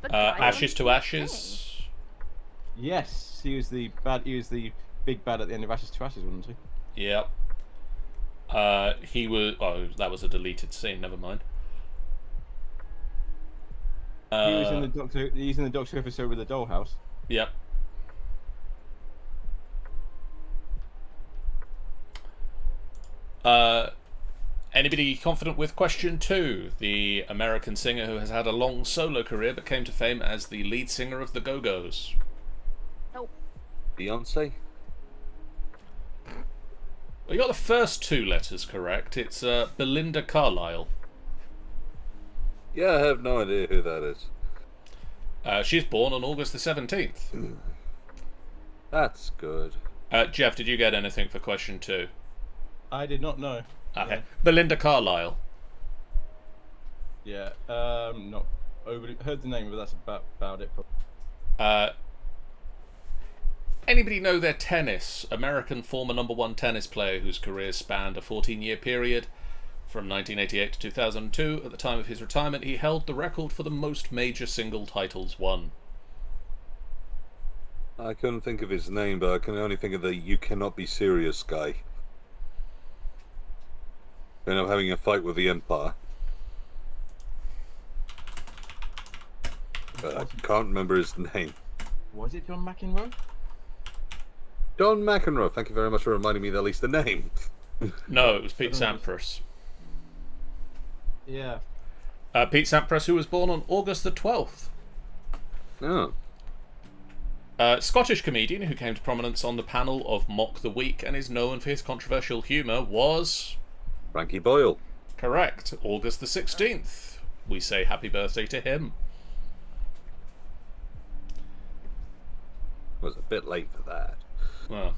The guy Ashes from to the Ashes. Yes, he was the bad. He was the big bad at the end of Ashes to Ashes, wasn't he? Yep. He was. Oh, that was a deleted scene. Never mind. He was in the Doctor. He's in the Doctor episode with the dollhouse. Yep. Anybody confident with question 2? The American singer who has had a long solo career but came to fame as the lead singer of the Go-Go's. Nope. Beyonce? Well, you got the first 2 letters correct. It's Belinda Carlisle. Yeah, I have no idea who that is. She's born on August the 17th. That's good. Jeff, did you get anything for question 2? I did not know. Okay. Belinda Carlisle. Yeah. Not overly heard the name, but that's about it. Anybody know their tennis? American former #1 tennis player whose career spanned a 14-year period from 1988 to 2002. At the time of his retirement, he held the record for the most major single titles won. I couldn't think of his name, but I can only think of the "you cannot be serious" guy. And I'm having a fight with the Empire. But I can't remember his name. Was it John McEnroe? John McEnroe. Thank you very much for reminding me at least the name. No, it was Pete Sampras. Yeah. Pete Sampras, who was born on August the 12th. Oh. Scottish comedian who came to prominence on the panel of Mock the Week and is known for his controversial humour was... Frankie Boyle. Correct. August the 16th. We say happy birthday to him. Was a bit late for that. Well.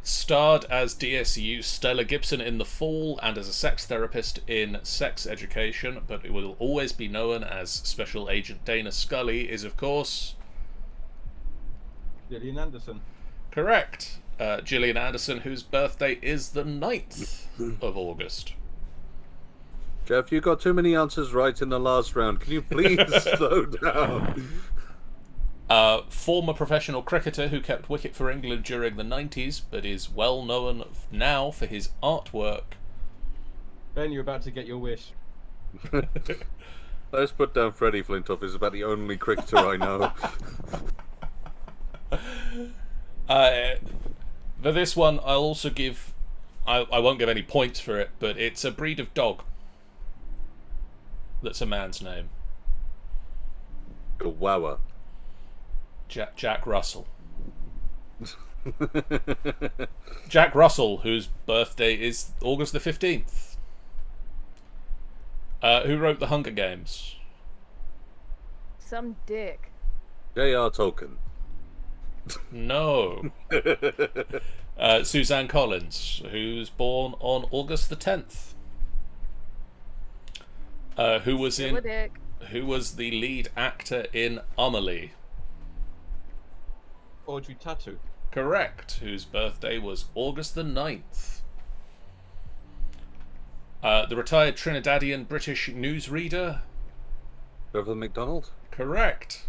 Starred as DSU Stella Gibson in The Fall and as a sex therapist in Sex Education, but it will always be known as Special Agent Dana Scully, is of course... Gillian Anderson. Correct. Gillian Anderson, whose birthday is the 9th of August. Jeff, you got too many answers right in the last round. Can you please slow down? Former professional cricketer who kept wicket for England during the 90s, but is well known now for his artwork. Ben, you're about to get your wish. Let's put down Freddie Flintoff. He's about the only cricketer I know. For this one, I'll also give... I won't give any points for it, but it's a breed of dog. That's a man's name. Chihuahua. Jack Russell. Jack Russell, whose birthday is August the 15th. Who wrote The Hunger Games? Some dick. J.R. Tolkien. No. Suzanne Collins, who's born on August the 10th. Who was the lead actor in Amelie? Audrey Tautou. Correct. Whose birthday was August the 9th. The retired Trinidadian British newsreader. Trevor McDonald? Correct.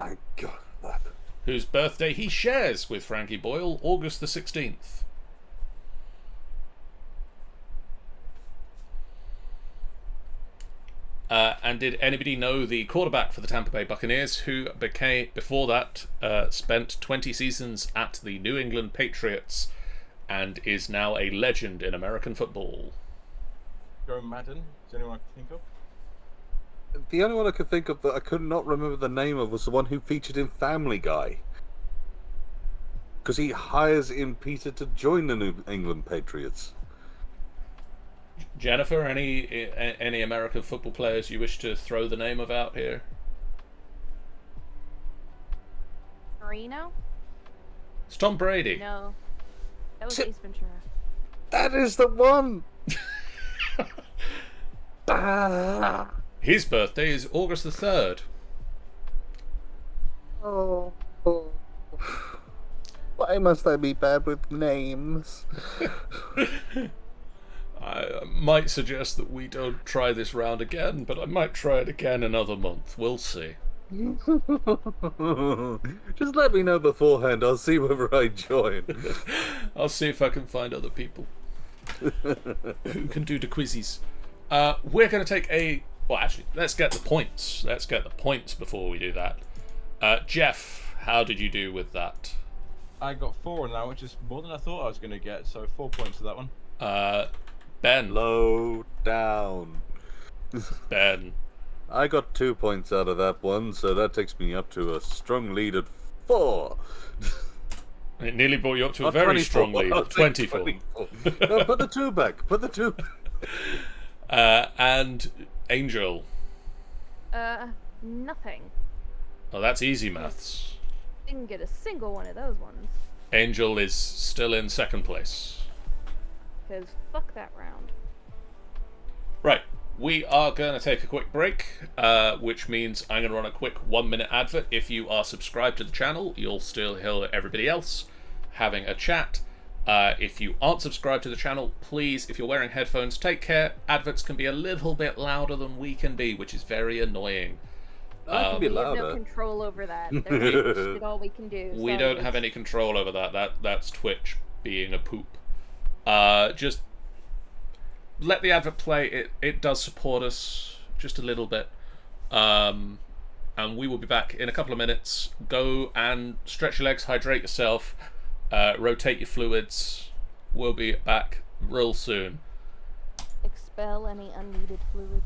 I got that. Whose birthday he shares with Frankie Boyle, August the 16th. And did anybody know the quarterback for the Tampa Bay Buccaneers, who before that spent 20 seasons at the New England Patriots and is now a legend in American football? Joe Madden. Is there anyone I can think of? The only one I could think of that I could not remember the name of was the one who featured in Family Guy. Because he hires in Peter to join the New England Patriots. Jennifer, any American football players you wish to throw the name of out here? Marino? It's Tom Brady. No. That was Ace Ventura. That is the one! Ah. His birthday is August the 3rd. Oh. Why must I be bad with names? I might suggest that we don't try this round again, but I might try it again another month. We'll see. Just let me know beforehand. I'll see whether I join. I'll see if I can find other people who can do the quizzes. We're going to take a... Well, actually, let's get the points. Let's get the points before we do that. Jeff, how did you do with that? I got 4 on that, which is more than I thought I was going to get, so 4 points for that one. Ben. Low down. Ben. I got 2 points out of that one, so that takes me up to a strong lead at 4. It nearly brought you up to a Not very 24. strong lead I'll of take 24. 24. No, put the 2 back. Put the 2 back. And Angel. Nothing. Oh, that's easy maths. Didn't get a single one of those ones. Angel is still in second place. Because fuck that round. Right, we are going to take a quick break, which means I'm going to run a quick 1-minute advert. If you are subscribed to the channel, you'll still hear everybody else having a chat. If you aren't subscribed to the channel, please, if you're wearing headphones, take care. Adverts can be a little bit louder than we can be, which is very annoying. I can be We have no louder. control over that. That's all we can do. We Sorry, don't have it's- any control over that. That's Twitch being a poop. Just let the advert play. It does support us just a little bit. And we will be back in a couple of minutes. Go and stretch your legs, hydrate yourself, rotate your fluids. We'll be back real soon. Expel any unneeded fluids.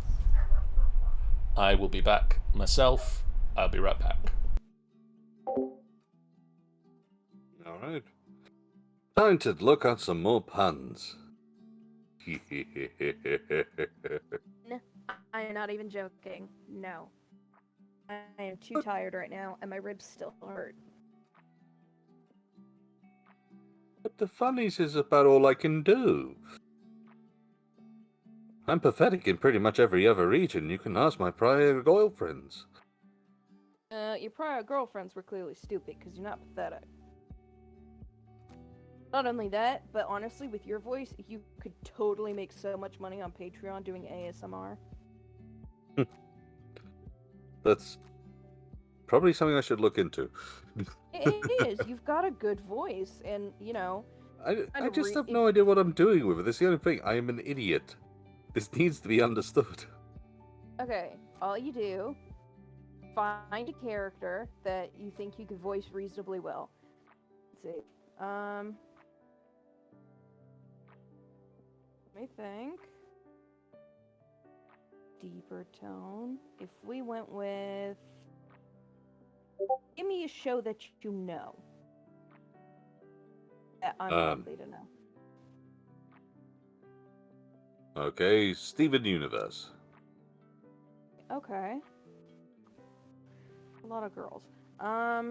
I will be back myself. I'll be right back. Alright. Time to look at some more puns. No, I am not even joking. No. I am too tired right now, and my ribs still hurt. But the funnies is about all I can do. I'm pathetic in pretty much every other region. You can ask my prior girlfriends. Your prior girlfriends were clearly stupid, because you're not pathetic. Not only that, but honestly, with your voice, you could totally make so much money on Patreon doing ASMR. That's probably something I should look into. It is. You've got a good voice, and, you know... I just have no idea what I'm doing with it. That's the only thing. I am an idiot. This needs to be understood. Okay, all you do, find a character that you think you could voice reasonably well. Let's see. Let me think. Deeper tone. If we went with... Give me a show that you know. That I'm likely to know. Okay, Steven Universe. Okay. A lot of girls. I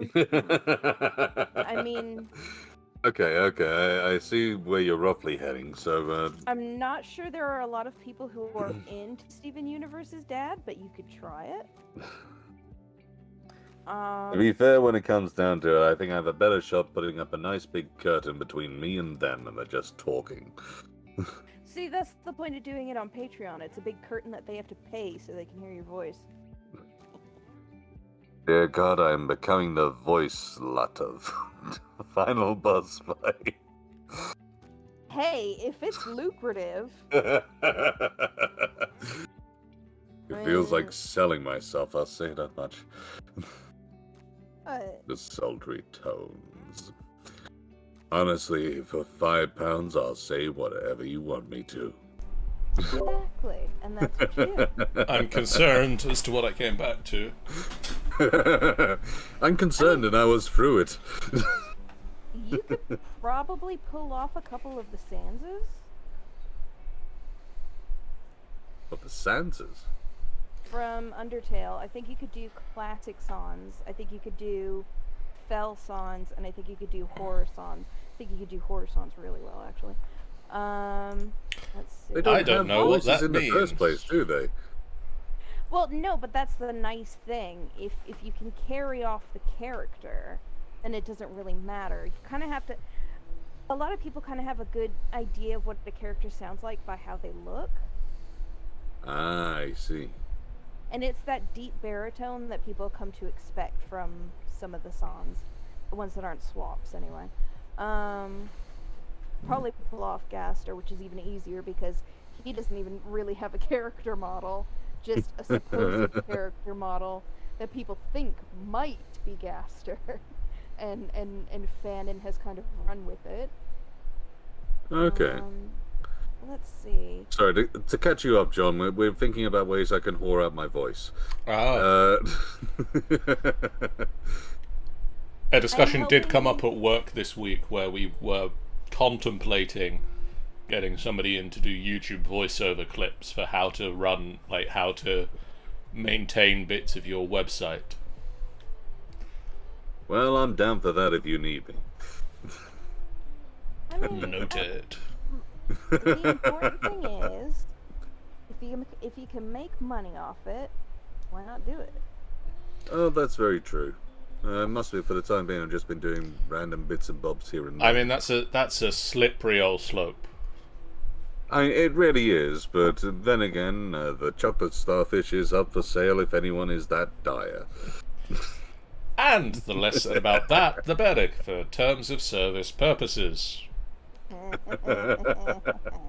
mean... Okay, I see where you're roughly heading, so, I'm not sure there are a lot of people who are into Steven Universe's dad, but you could try it. to be fair, when it comes down to it, I think I have a better shot putting up a nice big curtain between me and them, and they're just talking. See, that's the point of doing it on Patreon. It's a big curtain that they have to pay so they can hear your voice. Dear God, I am becoming the voice slut of Final Boss Fight. Hey, if it's lucrative... It feels like selling myself, I'll say that much. The sultry tones. Honestly, for £5, I'll say whatever you want me to. Exactly, and that's what you do. I'm concerned as to what I came back to. I'm concerned and I was through it. You could probably pull off a couple of the stanzas. But the Sansas? From Undertale. I think you could do classic songs. I think you could do fell songs, and I think you could do horror songs. I think you could do horror songs really well, actually. Let's see. They don't I don't have know what voices that in the first means. place, do they? Well, no, but that's the nice thing. If you can carry off the character, then it doesn't really matter. You kind of have to... A lot of people kind of have a good idea of what the character sounds like by how they look. Ah, I see. And it's that deep baritone that people come to expect from some of the songs. The ones that aren't swaps, anyway. Probably pull off Gaster, which is even easier because he doesn't even really have a character model. Just a supposed character model that people think might be Gaster. And Fanon has kind of run with it. Okay. Let's see. Sorry, to catch you up, John, we're thinking about ways I can whore out my voice. Ah. A discussion did come up at work this week where we were contemplating getting somebody in to do YouTube voiceover clips for how to run, like how to maintain bits of your website. Well, I'm down for that if you need me. I mean, Noted. the important thing is, if you can make money off it, why not do it? Oh, that's very true. Must be for the time being. I've just been doing random bits and bobs here and there. I mean, that's a slippery old slope. It really is, but then again, the chocolate starfish is up for sale if anyone is that dire. And the less said about that, the better, for terms of service purposes.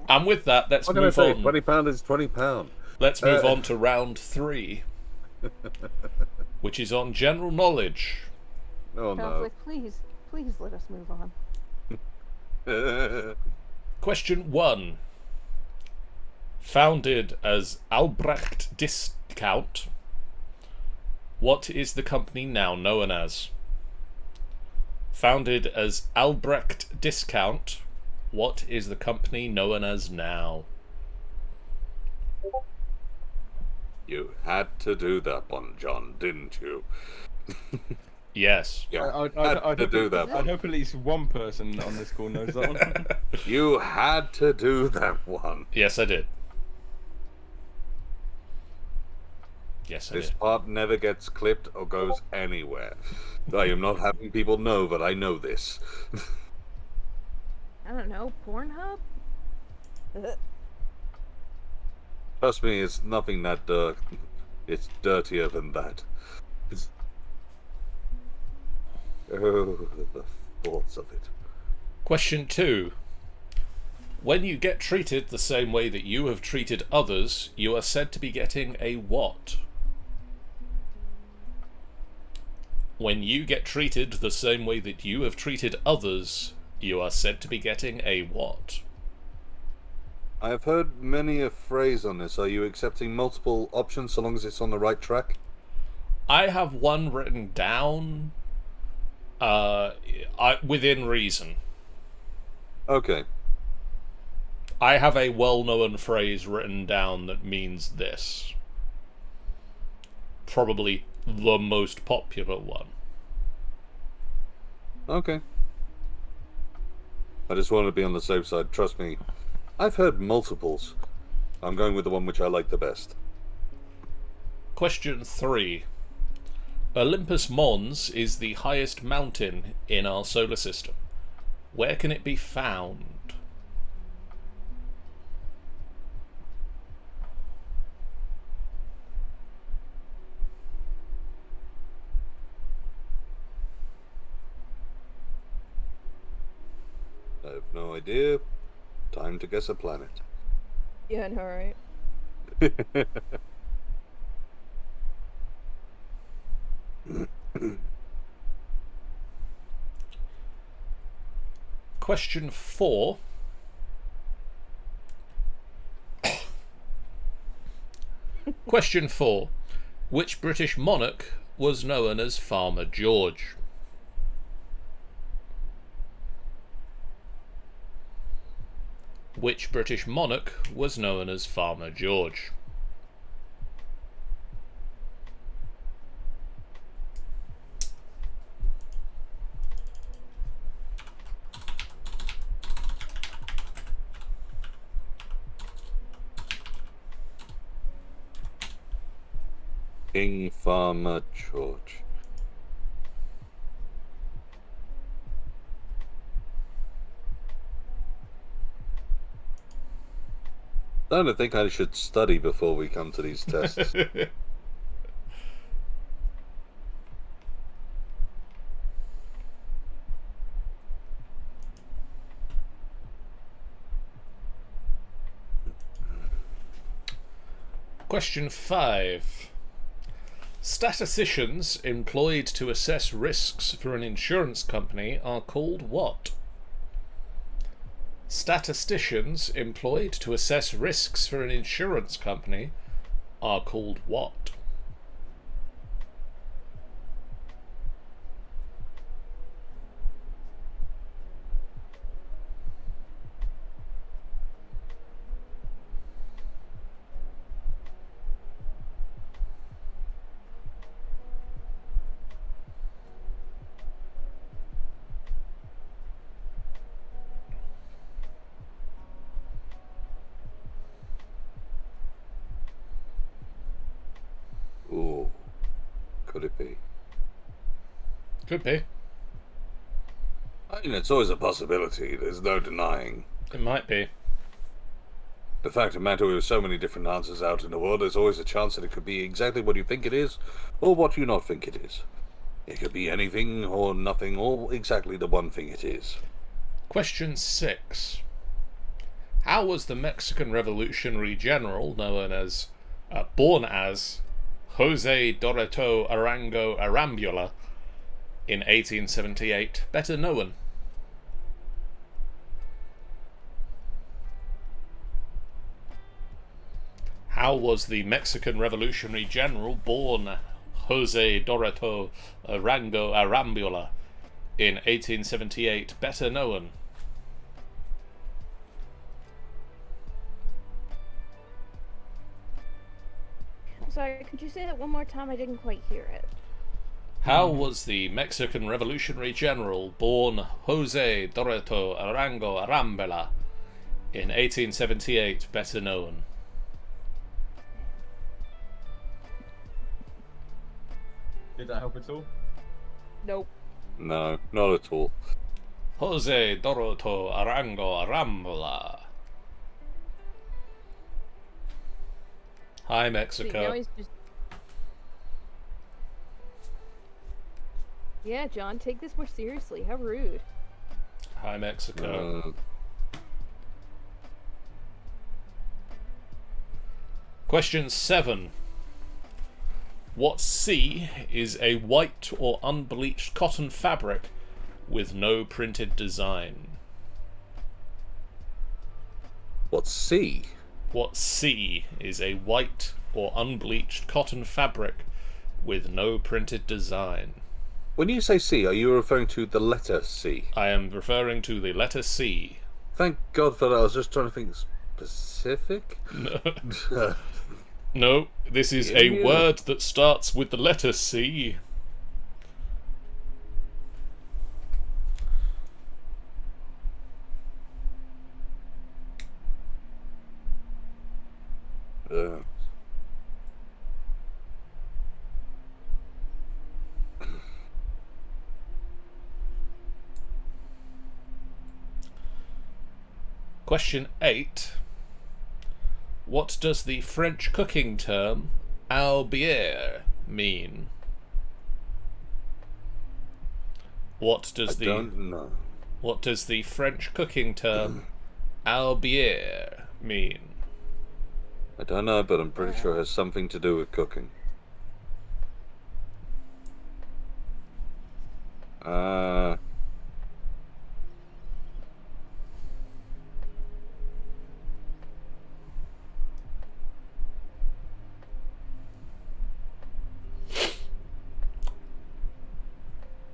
And with that, let's What can I move say? on. £20 is £20. Let's move on to round 3, which is on general knowledge. Oh no. Conflict, please let us move on. Question 1. Founded as Albrecht Discount, what is the company now known as? Founded as Albrecht Discount, what is the company known as now? You had to do that one, John, didn't you? Yes. Yeah, I'd one. hope at least one person on this call knows that one. You had to do that one. Yes, I did. Yes, I This did. part never gets clipped or goes anywhere. I am not having people know that I know this. I don't know, Pornhub? Trust me, it's nothing that it's dirtier than that. Oh, the thoughts of it. Question 2. When you get treated the same way that you have treated others, you are said to be getting a what? When you get treated the same way that you have treated others, you are said to be getting a what? I have heard many a phrase on this. Are you accepting multiple options so long as it's on the right track? I have one written down within reason. Okay. I have a well-known phrase written down that means this. Probably the most popular one. Okay. I just want to be on the safe side. Trust me. I've heard multiples. I'm going with the one which I like the best. Question 3. Olympus Mons is the highest mountain in our solar system. Where can it be found? I have no idea. Time to guess a planet. Yeah, I know, right? Question 4. Question 4. Which British monarch was known as Farmer George? Which British monarch was known as Farmer George? King Farmer George. I don't think I should study before we come to these tests. Question 5. Statisticians employed to assess risks for an insurance company are called what? Statisticians employed to assess risks for an insurance company are called what? Ooh, could it be? Could be. I mean, it's always a possibility. There's no denying. It might be. The fact of the matter, with so many different answers out in the world, there's always a chance that it could be exactly what you think it is, or what you not think it is. It could be anything, or nothing, or exactly the one thing it is. Question 6. How was the Mexican Revolutionary General born as Jose Dorito Arango Arambula in 1878 better known? How was the Mexican Revolutionary General born Jose Dorito Arango Arambula in 1878 better known? Sorry, could you say that one more time? I didn't quite hear it. How was the Mexican Revolutionary General born Jose Dorito Arango Arambula in 1878 better known? Did that help at all? Nope. No, not at all. Jose Dorito Arango Arambula. Hi, See, now Mexico. he's just... Yeah, John, take this more seriously. How rude. Hi, Mexico. Question 7. What C is a white or unbleached cotton fabric with no printed design? What's C? What C is a white or unbleached cotton fabric with no printed design? When you say C, are you referring to the letter C? I am referring to the letter C. Thank God for that. I was just trying to think specific. No, no, this is a Yeah. word that starts with the letter C. Question 8. What does the French cooking term albière mean? What does I don't know. What does the French cooking term albière mean? I don't know, but I'm pretty sure it has something to do with cooking.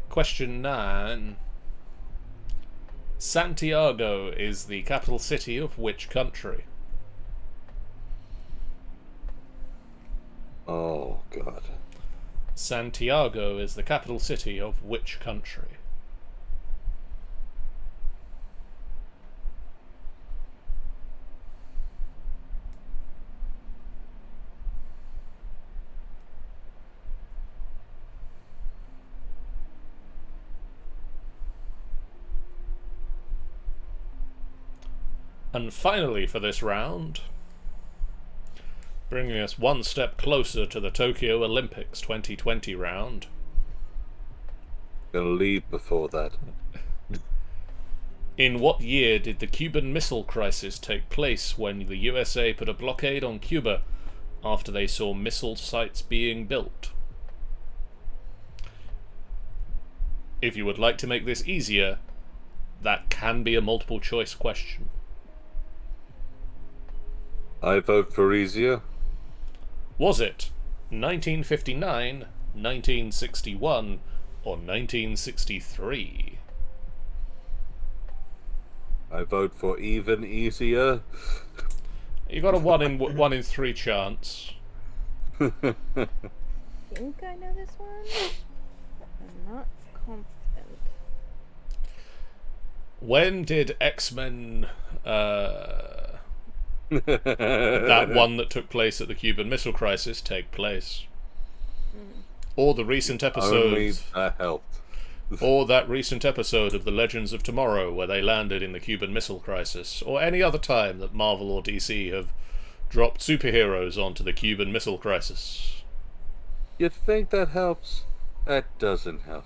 Question 9. Santiago is the capital city of which country? Oh, God. Santiago is the capital city of which country? And finally for this round, bringing us one step closer to the Tokyo Olympics 2020 round. Gonna leave before that. In what year did the Cuban Missile Crisis take place when the USA put a blockade on Cuba after they saw missile sites being built? If you would like to make this easier, that can be a multiple choice question. I vote for easier. Was it 1959, 1961, or 1963? I vote for even easier. You got a 1 in 3 chance. I think I know this one. I'm not confident. When did X-Men, that one that took place at the Cuban Missile Crisis, take place? Or the recent Only episode, that helped. Or that recent episode of The Legends of Tomorrow where they landed in the Cuban Missile Crisis, or any other time that Marvel or DC have dropped superheroes onto the Cuban Missile Crisis. You think that helps? That doesn't help.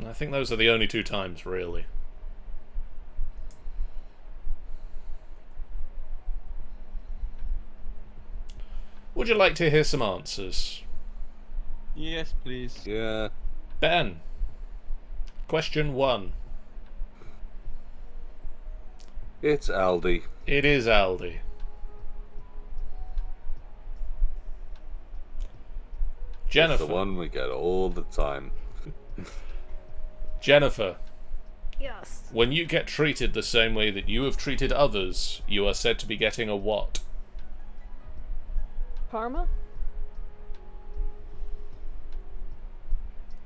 I think those are the only 2 times, really. Would you like to hear some answers? Yes, please. Yeah. Ben. Question 1. It's Aldi. It is Aldi. Jennifer. It's the one we get all the time. Jennifer. Yes. When you get treated the same way that you have treated others, you are said to be getting a what? Karma?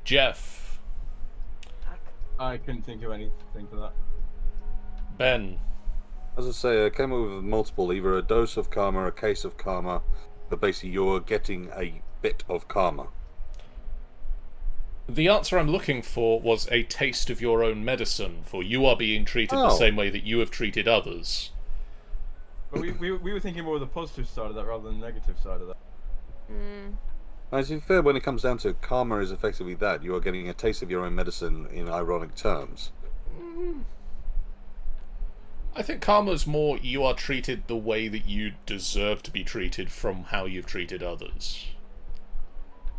Jeff. I couldn't think of anything for that. Ben. As I say, I came up with multiple, either a dose of karma, a case of karma, but basically you're getting a bit of karma. The answer I'm looking for was a taste of your own medicine, for you are being treated the same way that you have treated others. But we were thinking more of the positive side of that rather than the negative side of that. As you fair, when it comes down to it, karma is effectively that. You are getting a taste of your own medicine in ironic terms. I think karma's more you are treated the way that you deserve to be treated from how you've treated others.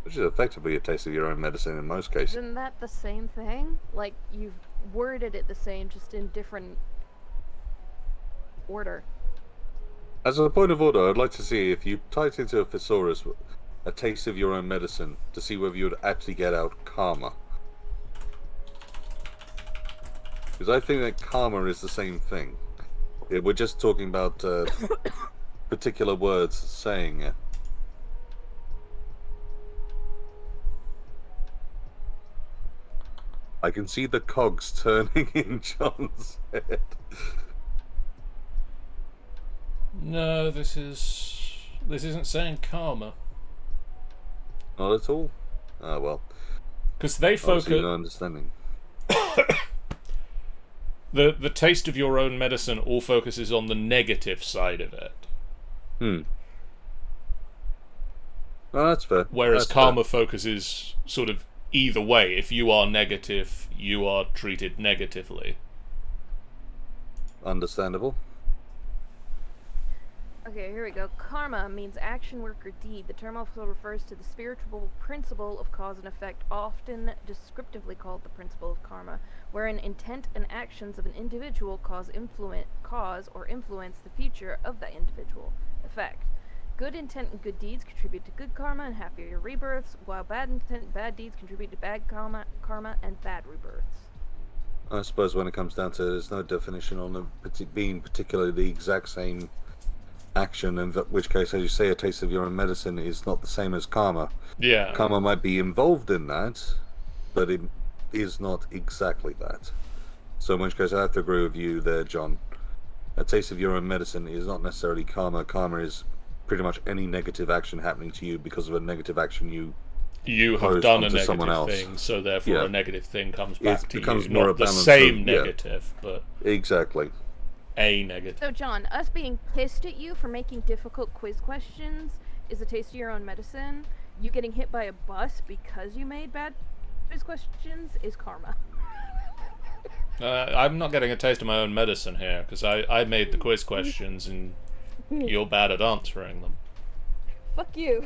Which is effectively a taste of your own medicine in most cases. Isn't that the same thing? Like, you've worded it the same, just in different order. As a point of order, I'd like to see if you typed into a thesaurus a taste of your own medicine to see whether you would actually get out karma. Because I think that karma is the same thing. We're just talking about particular words saying it. I can see the cogs turning in John's head. No, this isn't saying karma. Not at all? Oh, well. Because they focus... No understanding. The taste of your own medicine all focuses on the negative side of it. Oh, that's fair. Whereas that's karma fair. focuses sort of either way. If you are negative, you are treated negatively. Understandable. Okay, here we go. Karma means action, work, or deed. The term also refers to the spiritual principle of cause and effect, often descriptively called the principle of karma, wherein intent and actions of an individual cause or influence the future of that individual. Effect. Good intent and good deeds contribute to good karma and happier rebirths, while bad intent and bad deeds contribute to bad karma and bad rebirths. I suppose when it comes down to it, there's no definition on it being particularly the exact same action, in which case, as you say, a taste of your own medicine is not the same as karma. Yeah. Karma might be involved in that, but it is not exactly that. So in which case, I have to agree with you there, John. A taste of your own medicine is not necessarily karma. Karma is pretty much any negative action happening to you because of a negative action you have done a onto someone negative else. thing, so therefore Yeah. a negative thing comes back to becomes you. more Not a the balance same of- yeah. negative, but Exactly. a negative. So, John, us being pissed at you for making difficult quiz questions is a taste of your own medicine. You getting hit by a bus because you made bad quiz questions is karma. I'm not getting a taste of my own medicine here, because I made the quiz questions and you're bad at answering them. Fuck you.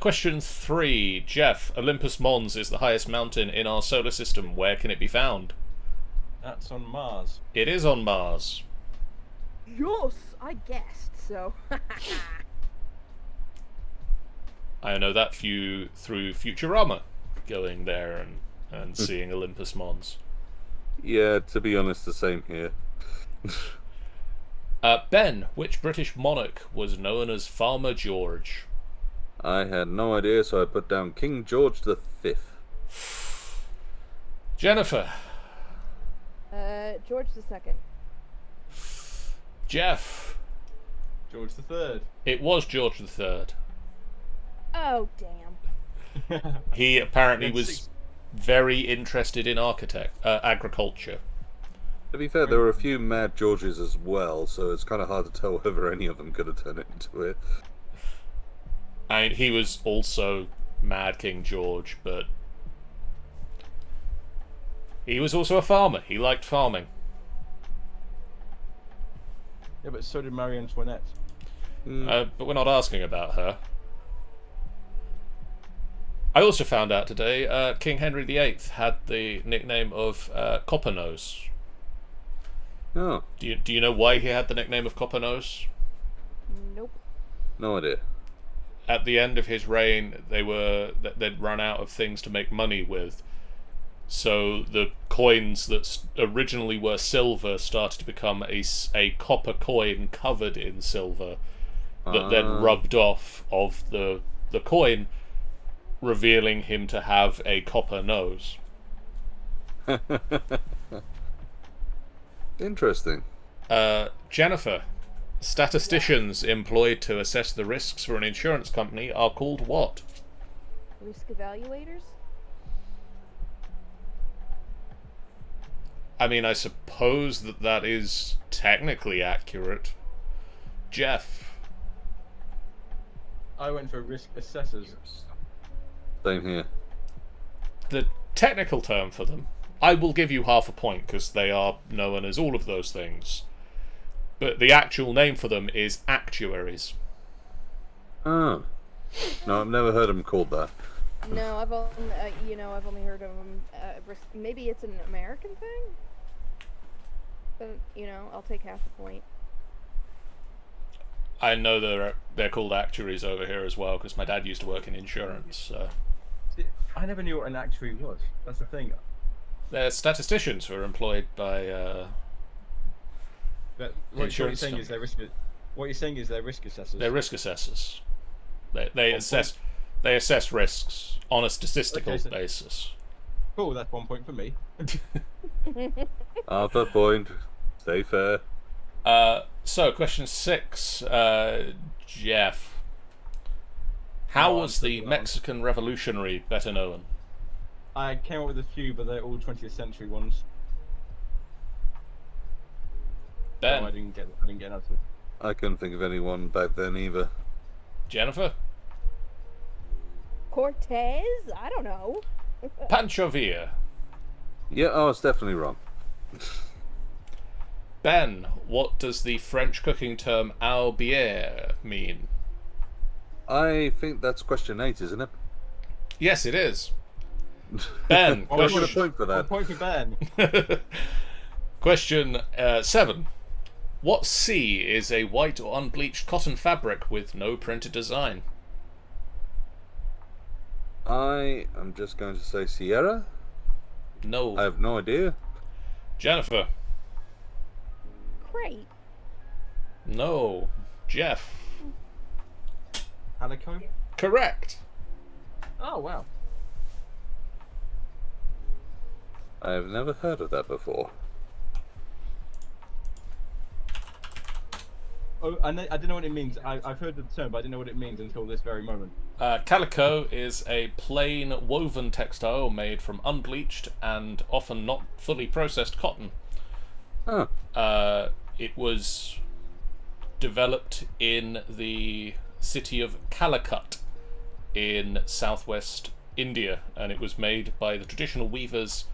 Question 3. Jeff, Olympus Mons is the highest mountain in our solar system. Where can it be found? That's on Mars. It is on Mars. Yes, I guessed, so. I know that through Futurama, going there and seeing Olympus Mons. Yeah, to be honest, the same here. Ben, which British monarch was known as Farmer George? I had no idea, so I put down King George V. Jennifer. George II. Jeff. George III. It was George III. Oh, damn. He apparently Then was six- very interested in agriculture. To be fair, there were a few Mad Georges as well, so it's kind of hard to tell whether any of them could have turned into it. I mean, he was also Mad King George, but he was also a farmer. He liked farming. Yeah, but so did Marie Antoinette. But we're not asking about her. I also found out today King Henry VIII had the nickname of Copper-Nose. Oh, Do you know why he had the nickname of Copper-Nose? Nope. no idea. At the end of his reign, they'd run out of things to make money with. So the coins that originally were silver started to become a copper coin covered in silver that then rubbed off of the coin, revealing him to have a copper nose. Interesting. Jennifer, statisticians employed to assess the risks for an insurance company are called what? Risk evaluators? I mean, I suppose that is technically accurate. Jeff. I went for risk assessors. Same here. The technical term for them, I will give you half a point because they are known as all of those things. But the actual name for them is actuaries. Oh. No, I've never heard them called that. No, I've only heard of them. Maybe it's an American thing. But I'll take half a point. I know they're called actuaries over here as well because my dad used to work in insurance. So. See, I never knew what an actuary was. That's the thing. They're statisticians who are employed by. But what you're Insurance saying is they're risk. What you're saying is they're risk assessors. They're risk assessors. They assess risks on a statistical basis. Cool, that's 1 point for me. Half a point. Stay fair. So, question 6, Jeff. How was the Mexican Revolutionary better known? I came up with a few, but they're all 20th century ones. Ben, No, I didn't get an answer. I couldn't think of anyone back then either. Jennifer, Cortez? I don't know. Pancho Villa. Yeah, I was definitely wrong. Ben, what does the French cooking term albière mean? I think that's question 8, isn't it? Yes, it is. Ben, I got a question, point for 1 that. point for Ben. question 7. What C is a white or unbleached cotton fabric with no printed design? I am just going to say Sierra. No. I have no idea. Jennifer? Great. No. Jeff? Calico? Correct. Oh, wow. I have never heard of that before. Oh, I didn't know what it means. I've heard the term, but I didn't know what it means until this very moment. Calico is a plain woven textile made from unbleached and often not fully processed cotton. Huh. It was developed in the city of Calicut in southwest India, and it was made by the traditional weavers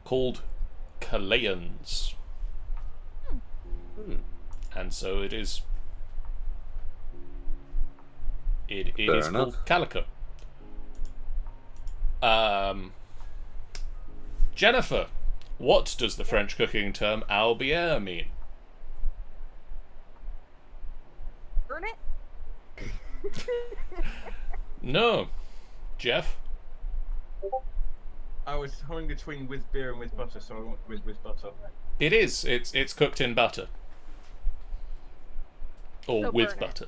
called Kalayans. And so it is. It Fair is called enough. calico. Jennifer, what does the French cooking term albière mean? Burn it? No. Jeff? I was holding between with beer and with butter, so I went with butter. It is. It's cooked in butter. Or So with burn it. butter.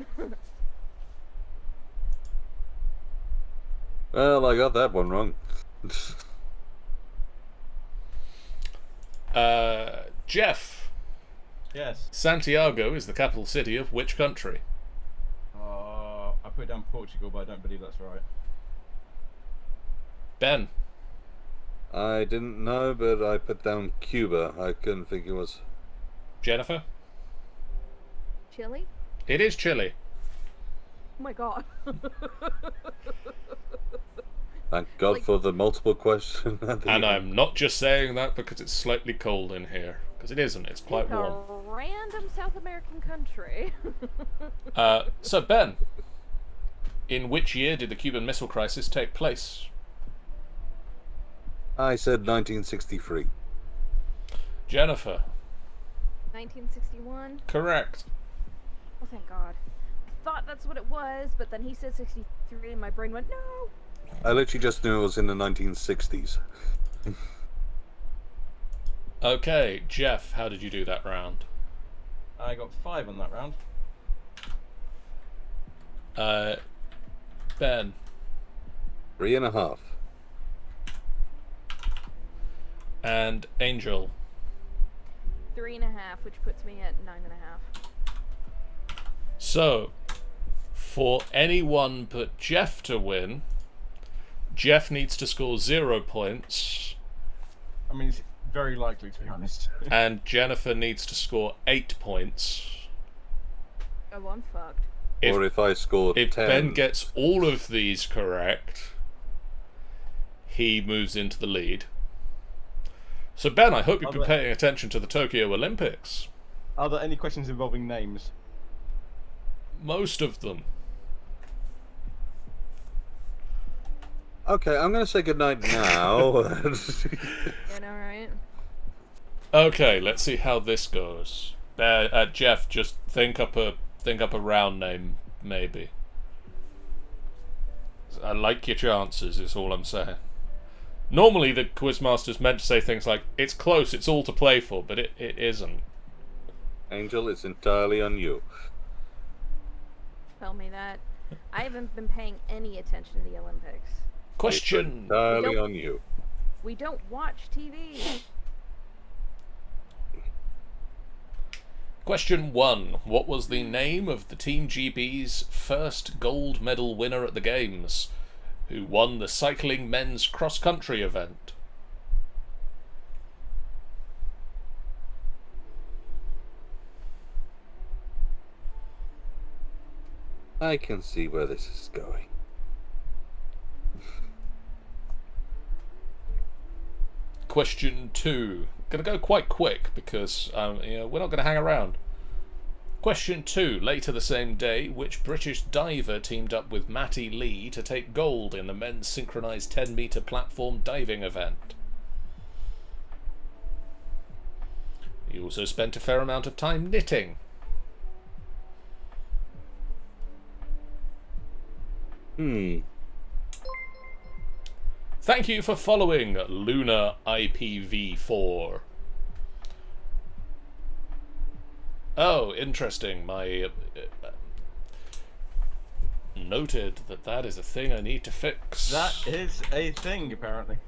Well, I got that one wrong. Jeff, Yes. Santiago is the capital city of which country? I put down Portugal, but I don't believe that's right. Ben. I didn't know, but I put down Cuba. I couldn't think it was. Jennifer? Chili? It is Chile. Oh my god. Thank God for the multiple question. At the And end. I'm not just saying that because it's slightly cold in here. Because it isn't, it's quite Pick warm. a random South American country. So, Ben, in which year did the Cuban Missile Crisis take place? I said 1963. Jennifer? 1961? Correct. Oh, thank God. I thought that's what it was, but then he said 63 and my brain went, no! I literally just knew it was in the 1960s. Okay, Jeff, how did you do that round? I got 5 on that round. Ben? 3.5. And Angel? 3.5, which puts me at 9.5. So, for anyone but Jeff to win, Jeff needs to score 0 points, I mean, it's very likely, to be honest. and Jennifer needs to score 8 points. Oh, well, I'm fucked. If, Or if I scored if 10. Ben gets all of these correct, he moves into the lead. So Ben, I hope you've been paying attention to the Tokyo Olympics. Are there any questions involving names? Most of them. Okay, I'm going to say goodnight now. Yeah, know, right? Okay, let's see how this goes. Jeff, just think up a round name, maybe. I like your chances, is all I'm saying. Normally the Quizmaster's meant to say things like, it's close, it's all to play for, but it isn't. Angel, it's entirely on you. Tell me that. I haven't been paying any attention to the Olympics. Question. It's entirely Nope. on you. We don't watch TV. Question 1. What was the name of the Team GB's first gold medal winner at the Games, who won the cycling men's cross-country event? I can see where this is going. Question 2. Gonna go quite quick because we're not gonna hang around. Question 2. Later the same day, which British diver teamed up with Matty Lee to take gold in the men's synchronised 10-metre platform diving event? He also spent a fair amount of time knitting. Thank you for following Lunar IPv4. Oh, interesting. My noted that is a thing I need to fix. That is a thing, apparently.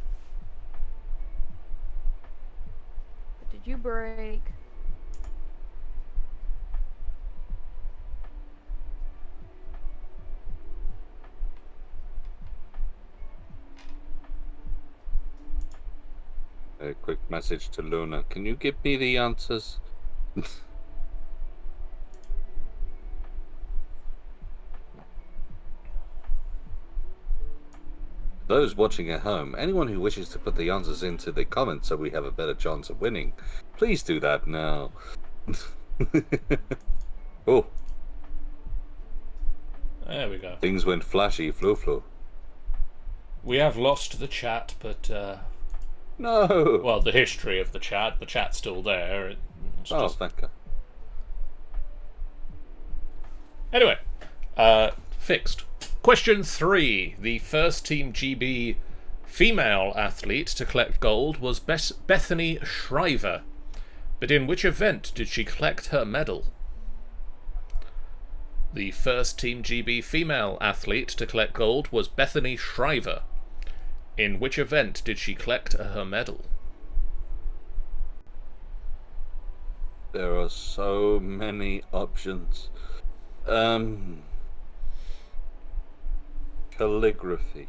Did you break? A quick message to Luna. Can you give me the answers? Those watching at home, anyone who wishes to put the answers into the comments so we have a better chance of winning, please do that now. Oh, There we go. things went flashy, flu. We have lost the chat, but No! well, the history of the chat. The chat's still there. It's Oh, just... thank God. Anyway, fixed. Question 3. The first Team GB female athlete to collect gold was Bethany Shriver. But in which event did she collect her medal? The first Team GB female athlete to collect gold was Bethany Shriver. In which event did she collect her medal? There are so many options. Calligraphy.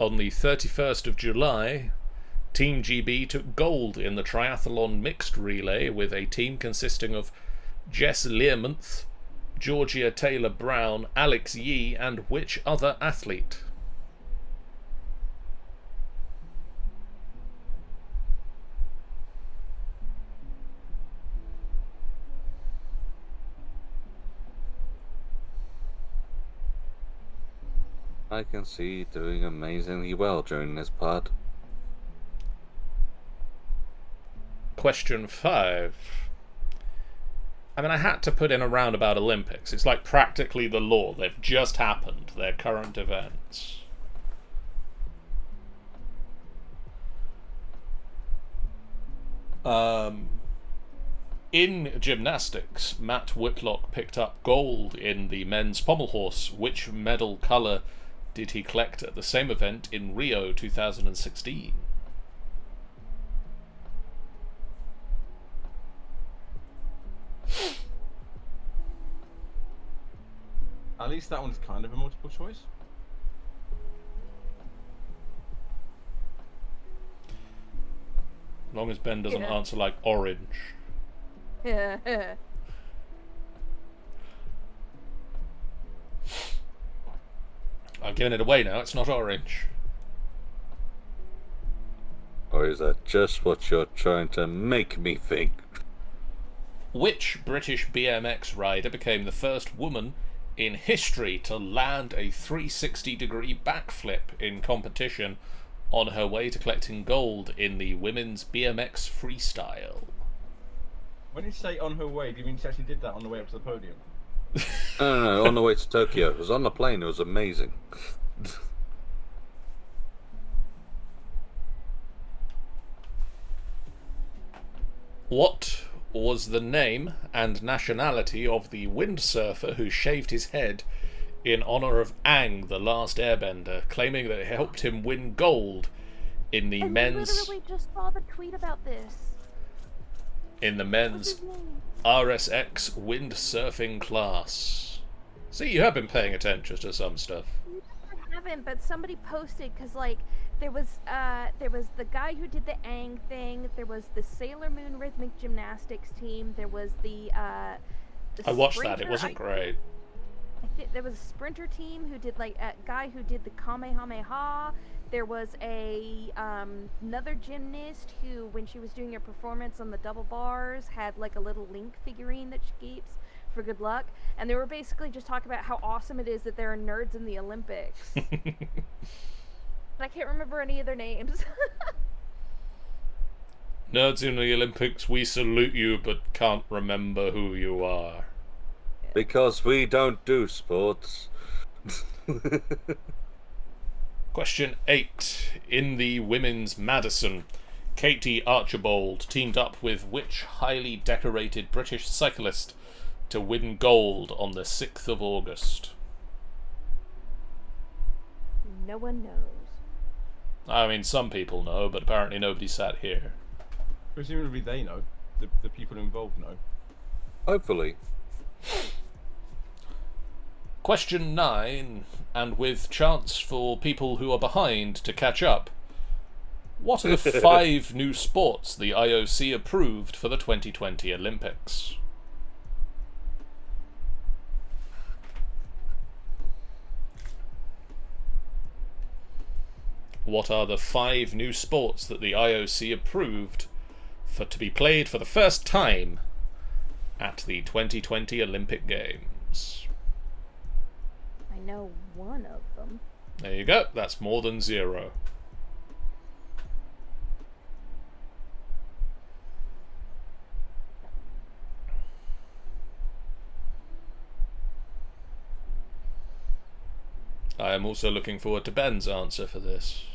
On the 31st of July, Team GB took gold in the triathlon mixed relay with a team consisting of Jess Learmonth, Georgia Taylor-Brown, Alex Yee, and which other athlete? I can see doing amazingly well during this part. Question 5. I mean, I had to put in a roundabout Olympics. It's like practically the law. They've just happened. They're current events. In gymnastics, Matt Whitlock picked up gold in the men's pommel horse. Which medal colour did he collect at the same event in Rio 2016? At least that one's kind of a multiple choice. As long as Ben doesn't answer like orange. Yeah. I've given it away now, it's not orange. Or is that just what you're trying to make me think? Which British BMX rider became the first woman in history to land a 360-degree backflip in competition on her way to collecting gold in the women's BMX freestyle? When you say on her way, do you mean she actually did that on the way up to the podium? No, on the way to Tokyo. It was on the plane. It was amazing. What was the name and nationality of the windsurfer who shaved his head in honour of Aang, the Last Airbender, claiming that it helped him win gold in the men's... I literally just saw the tweet about this. In the What's men's his name? RSX windsurfing class. See, you have been paying attention to some stuff. I haven't, but somebody posted because like there was the guy who did the Aang thing. There was the Sailor Moon rhythmic gymnastics team. There was the I watched that. It sprinter- wasn't great. I think there was a sprinter team who did like a guy who did the Kamehameha. There was a another gymnast who, when she was doing her performance on the double bars, had like a little Link figurine that she keeps for good luck. And they were basically just talking about how awesome it is that there are nerds in the Olympics. But I can't remember any of their names. Nerds in the Olympics, we salute you, but can't remember who you are. Because we don't do sports. Question 8. In the women's Madison, Katie Archibald teamed up with which highly decorated British cyclist to win gold on the 6th of August? No one knows. I mean, some people know, but apparently nobody sat here. Presumably they know. The people involved know. Hopefully. Question 9, and with chance for people who are behind to catch up. What are the 5 new sports the IOC approved for the 2020 Olympics? What are the 5 new sports that the IOC approved to be played for the first time at the 2020 Olympic Games? I know one of them. There you go. That's more than 0. I am also looking forward to Ben's answer for this.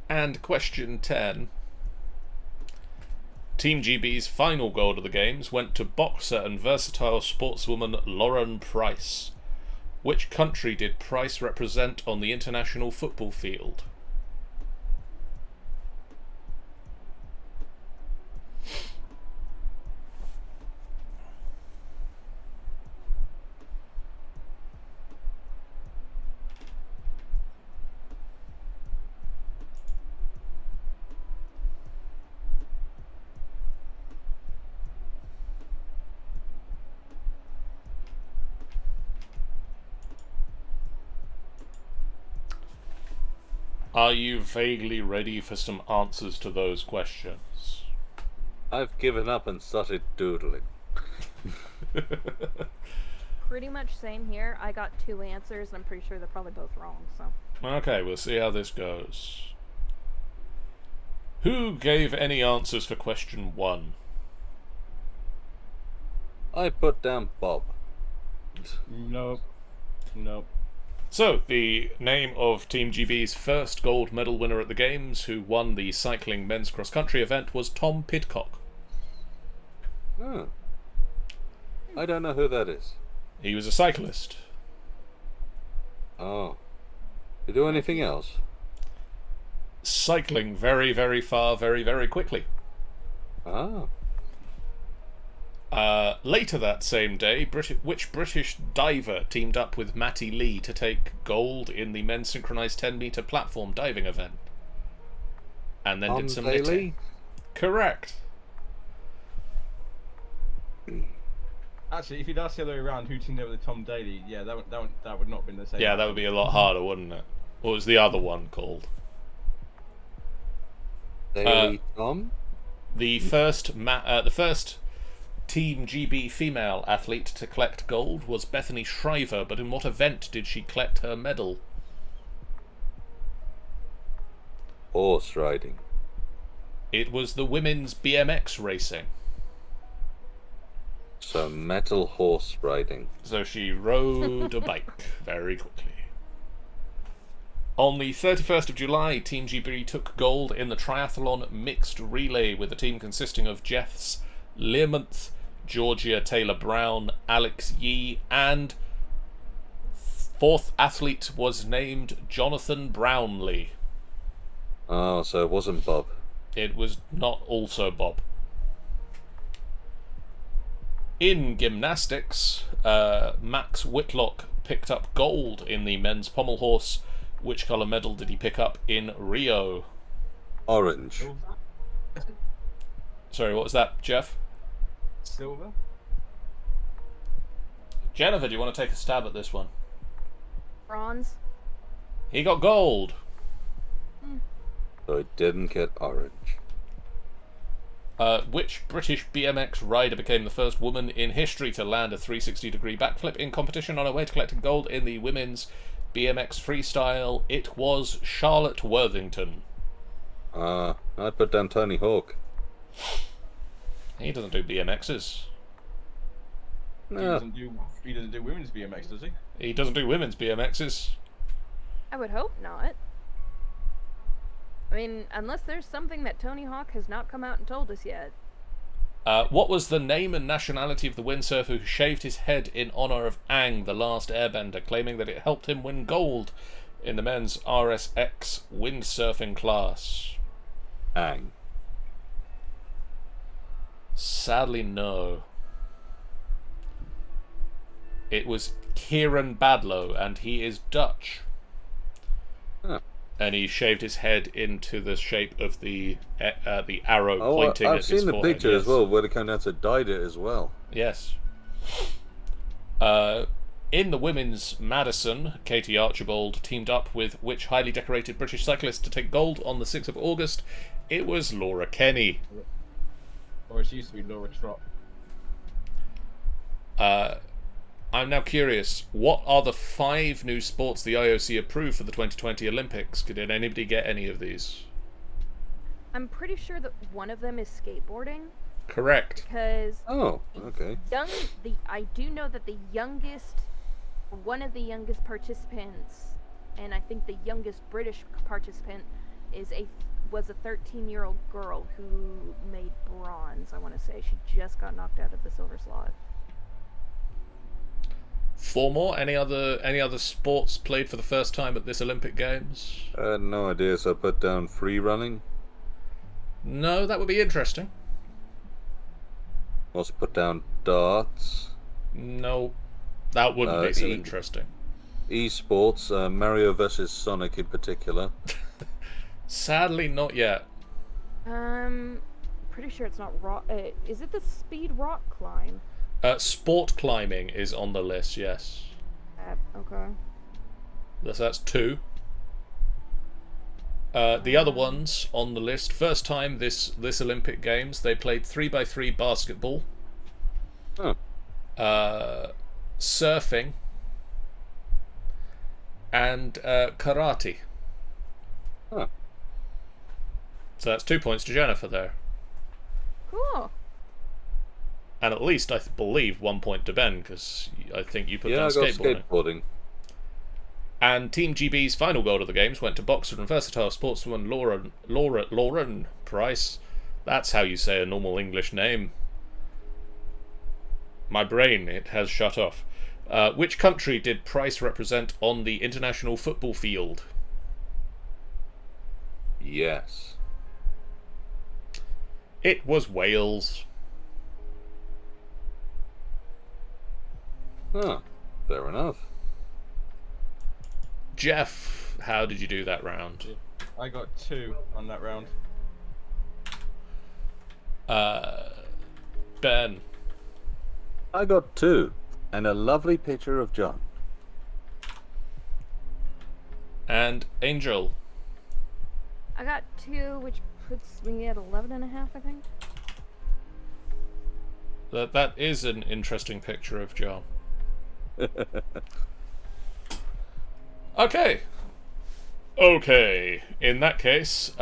And question 10. Team GB's final gold of the games went to boxer and versatile sportswoman Lauren Price. Which country did Price represent on the international football field? Are you vaguely ready for some answers to those questions? I've given up and started doodling. Pretty much same here. I got 2 answers, and I'm pretty sure they're probably both wrong, so... Okay, we'll see how this goes. Who gave any answers for question 1? I put down Bob. Nope. Nope. So, the name of Team GB's first gold medal winner at the Games, who won the cycling men's cross-country event, was Tom Pidcock. Oh. I don't know who that is. He was a cyclist. Oh. You do anything else? Cycling very, very far, very, very quickly. Ah. Later that same day, which British diver teamed up with Matty Lee to take gold in the men's synchronised 10-metre platform diving event? And then did some knitting. Correct. Actually, if you'd asked the other way around, who teamed up with Tom Daly, yeah, that would not have been the same. Yeah, that would be a lot harder, wouldn't it? What was the other one called? Daly Tom? The first Team GB female athlete to collect gold was Bethany Shriver, but in what event did she collect her medal? Horse riding. It was the women's BMX racing. So metal horse riding. So she rode a bike very quickly. On the 31st of July, Team GB took gold in the triathlon mixed relay with a team consisting of Jess Learmonth, Georgia Taylor-Brown, Alex Yee, and 4th athlete was named Jonathan Brownlee. Oh, so it wasn't Bob. It was not also Bob. In gymnastics, Max Whitlock picked up gold in the men's pommel horse. Which colour medal did he pick up in Rio? Orange. Sorry, what was that, Jeff? Silver? Jennifer, do you want to take a stab at this one? Bronze? He got gold. So it didn't get orange. Which British BMX rider became the first woman in history to land a 360-degree backflip in competition on her way to collecting gold in the women's BMX freestyle? It was Charlotte Worthington. I put down Tony Hawk. He doesn't do BMXs. He No. doesn't do women's BMX, does he? He doesn't do women's BMXs. I would hope not. I mean, unless there's something that Tony Hawk has not come out and told us yet. What was the name and nationality of the windsurfer who shaved his head in honour of Aang, the last airbender, claiming that it helped him win gold in the men's RSX windsurfing class? Aang. Sadly, no. It was Kieran Badlow, and he is Dutch. Huh. And he shaved his head into the shape of the arrow pointing at I've his seen the forehead. picture Yes. as well, where they kind of dyed it as well. Yes. In the women's Madison, Katie Archibald teamed up with which highly decorated British cyclist to take gold on the 6th of August? It was Laura Kenny. Or it used to be Laura Trott. I'm now curious, what are the 5 new sports the IOC approved for the 2020 Olympics? Did anybody get any of these? I'm pretty sure that one of them is skateboarding. Correct. Because Oh, okay. I do know that one of the youngest participants, and I think the youngest British participant was a 13-year-old girl who made bronze. I want to say she just got knocked out of the silver slot. 4 more? Any other sports played for the first time at this Olympic Games? I had no idea, so I put down free running. No, that would be interesting. Also put down darts. No, that wouldn't be so interesting. Esports, Mario versus Sonic in particular. Sadly, not yet. Pretty sure it's not rock. Is it the speed rock climb? Sport climbing is on the list, yes. Okay. That's 2. The other ones on the list, first time this Olympic Games, they played 3x3 basketball, Huh. surfing, and karate. Huh. So that's 2 points to Jennifer there. Cool. And at least, I believe, 1 point to Ben, because I think you put Yeah, down I got skateboarding. skateboarding. And Team GB's final goal of the games went to boxer and versatile sportswoman Lauren Price. That's how you say a normal English name. My brain, it has shut off. Which country did Price represent on the international football field? Yes. It was Wales. Huh. Fair enough. Jeff, how did you do that round? I got 2 on that round. Ben. I got 2. And a lovely picture of John. And Angel. I got 2, which puts me at 11.5, I think. That is an interesting picture of John. Okay. In that case,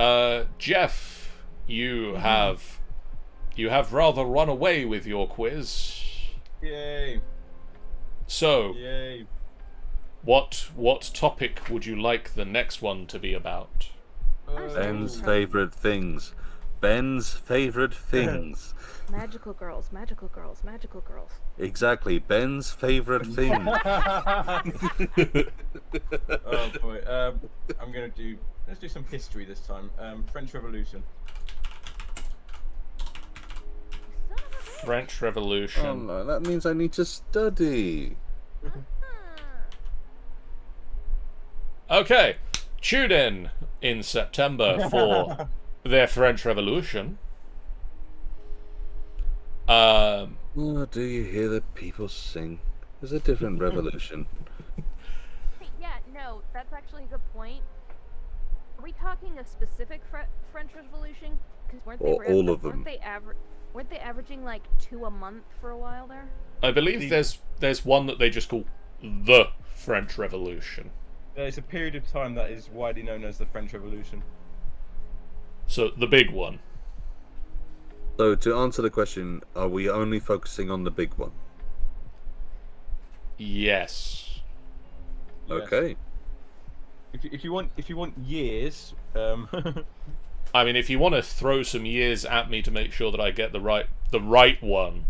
Jeff, you have rather run away with your quiz. Yay! So, Yay! what topic would you like the next one to be about? Ben's favourite things. Ben's favourite things. Magical girls, magical girls, magical girls. Exactly. Ben's favourite thing. Oh boy. Let's do some history this time. French Revolution. Son of a bitch. French Oh Revolution. no, that means I need to study. Okay, tune in September for their French Revolution. Oh, do you hear the people sing? There's a different revolution. Yeah, no, that's actually a good point. Are we talking a specific French Revolution? Because weren't they Or all of them. Weren't they averaging like 2 a month for a while there? I believe there's one that they just call the French Revolution. There's a period of time that is widely known as the French Revolution. So the big one. So to answer the question, are we only focusing on the big one? Yes. Yes. Okay. If you want years, I mean, if you want to throw some years at me to make sure that I get the right one.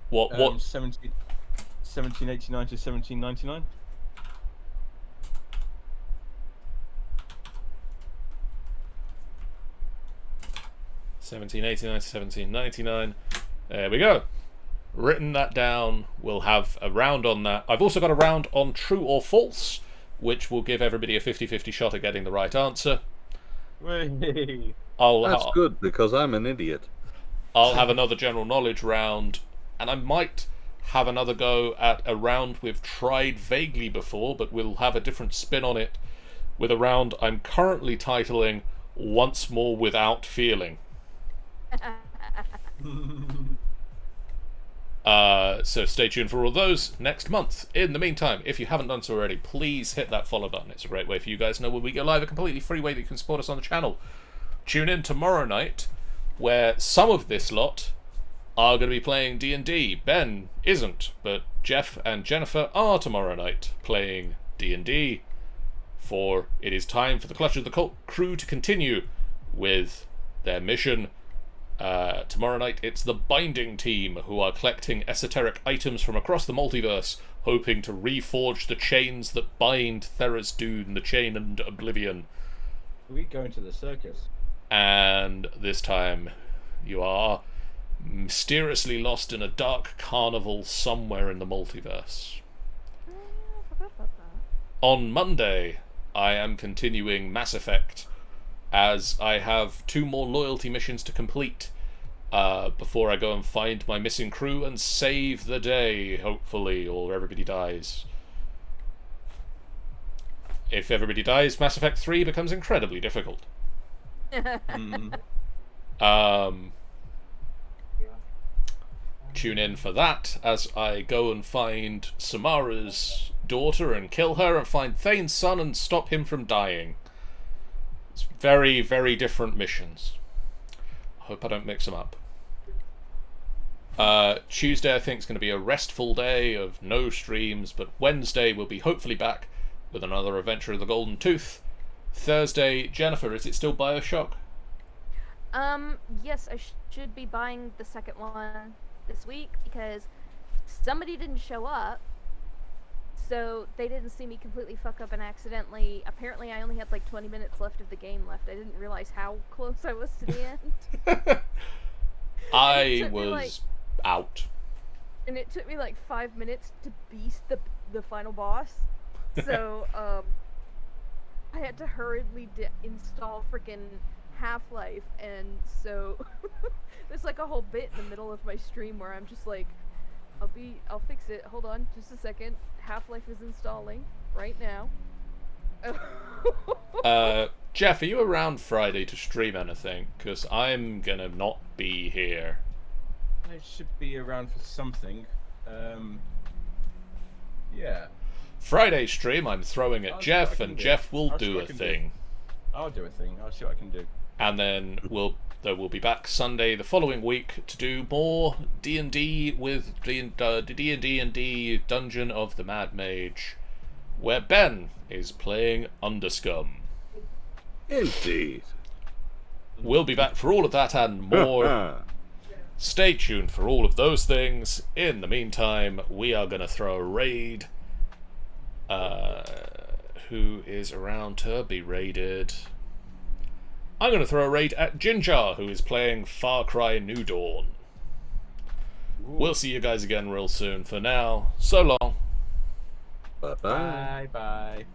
What 1789 to 1799. (1789 to 1799). There we go. Written that down. We'll have a round on that. I've also got a round on true or false, which will give everybody a 50-50 shot at getting the right answer. Way. That's good, because I'm an idiot. I'll have another general knowledge round, and I might have another go at a round we've tried vaguely before, but we'll have a different spin on it, with a round I'm currently titling Once More Without Feeling. So stay tuned for all those next month. In the meantime, if you haven't done so already, please hit that follow button. It's a great way for you guys to know when we go live, a completely free way that you can support us on the channel. Tune in tomorrow night, where some of this lot are going to be playing D&D. Ben isn't, but Jeff and Jennifer are tomorrow night playing D&D, for it is time for the Clutch of the Cult crew to continue with their mission. Tomorrow night it's the Binding Team, who are collecting esoteric items from across the multiverse, hoping to reforge the chains that bind Thera's-Dune, the Chain and Oblivion. We go into the circus. And this time you are mysteriously lost in a dark carnival somewhere in the multiverse. I forgot about that. On Monday, I am continuing Mass Effect, as I have 2 more loyalty missions to complete before I go and find my missing crew and save the day, hopefully, or everybody dies. if everybody dies, Mass Effect 3 becomes incredibly difficult. Tune in for that as I go and find Samara's daughter and kill her, and find Thane's son and stop him from dying. It's very, very different missions. I hope I don't mix them up. Tuesday, I think, is going to be a restful day of no streams, but Wednesday we'll be hopefully back with another adventure of the Golden Tooth. Thursday, Jennifer, is it still BioShock? Yes, I should be buying the second one this week because somebody didn't show up, so they didn't see me completely fuck up and accidentally. Apparently, I only had like 20 minutes left of the game left. I didn't realize how close I was to the end. I was out. And it took me like 5 minutes to beat the final boss. So, I had to hurriedly install freaking Half-Life, and so there's like a whole bit in the middle of my stream where I'm just like, I'll fix it. Hold on, just a second. Half-Life is installing right now. Jeff, are you around Friday to stream anything? Because I'm gonna not be here. I should be around for something. Yeah. Friday stream, I'm throwing at Jeff, and Jeff will do a thing. I'll do a thing. I'll see what I can do. And then we'll be back Sunday the following week to do more D&D with D&D Dungeon of the Mad Mage, where Ben is playing Underscum. Indeed. We'll be back for all of that and more. Stay tuned for all of those things. In the meantime, we are going to throw a raid. Who is around to be raided? I'm going to throw a raid at Ginger, who is playing Far Cry New Dawn. We'll see you guys again real soon. For now, so long. Bye-bye. Bye.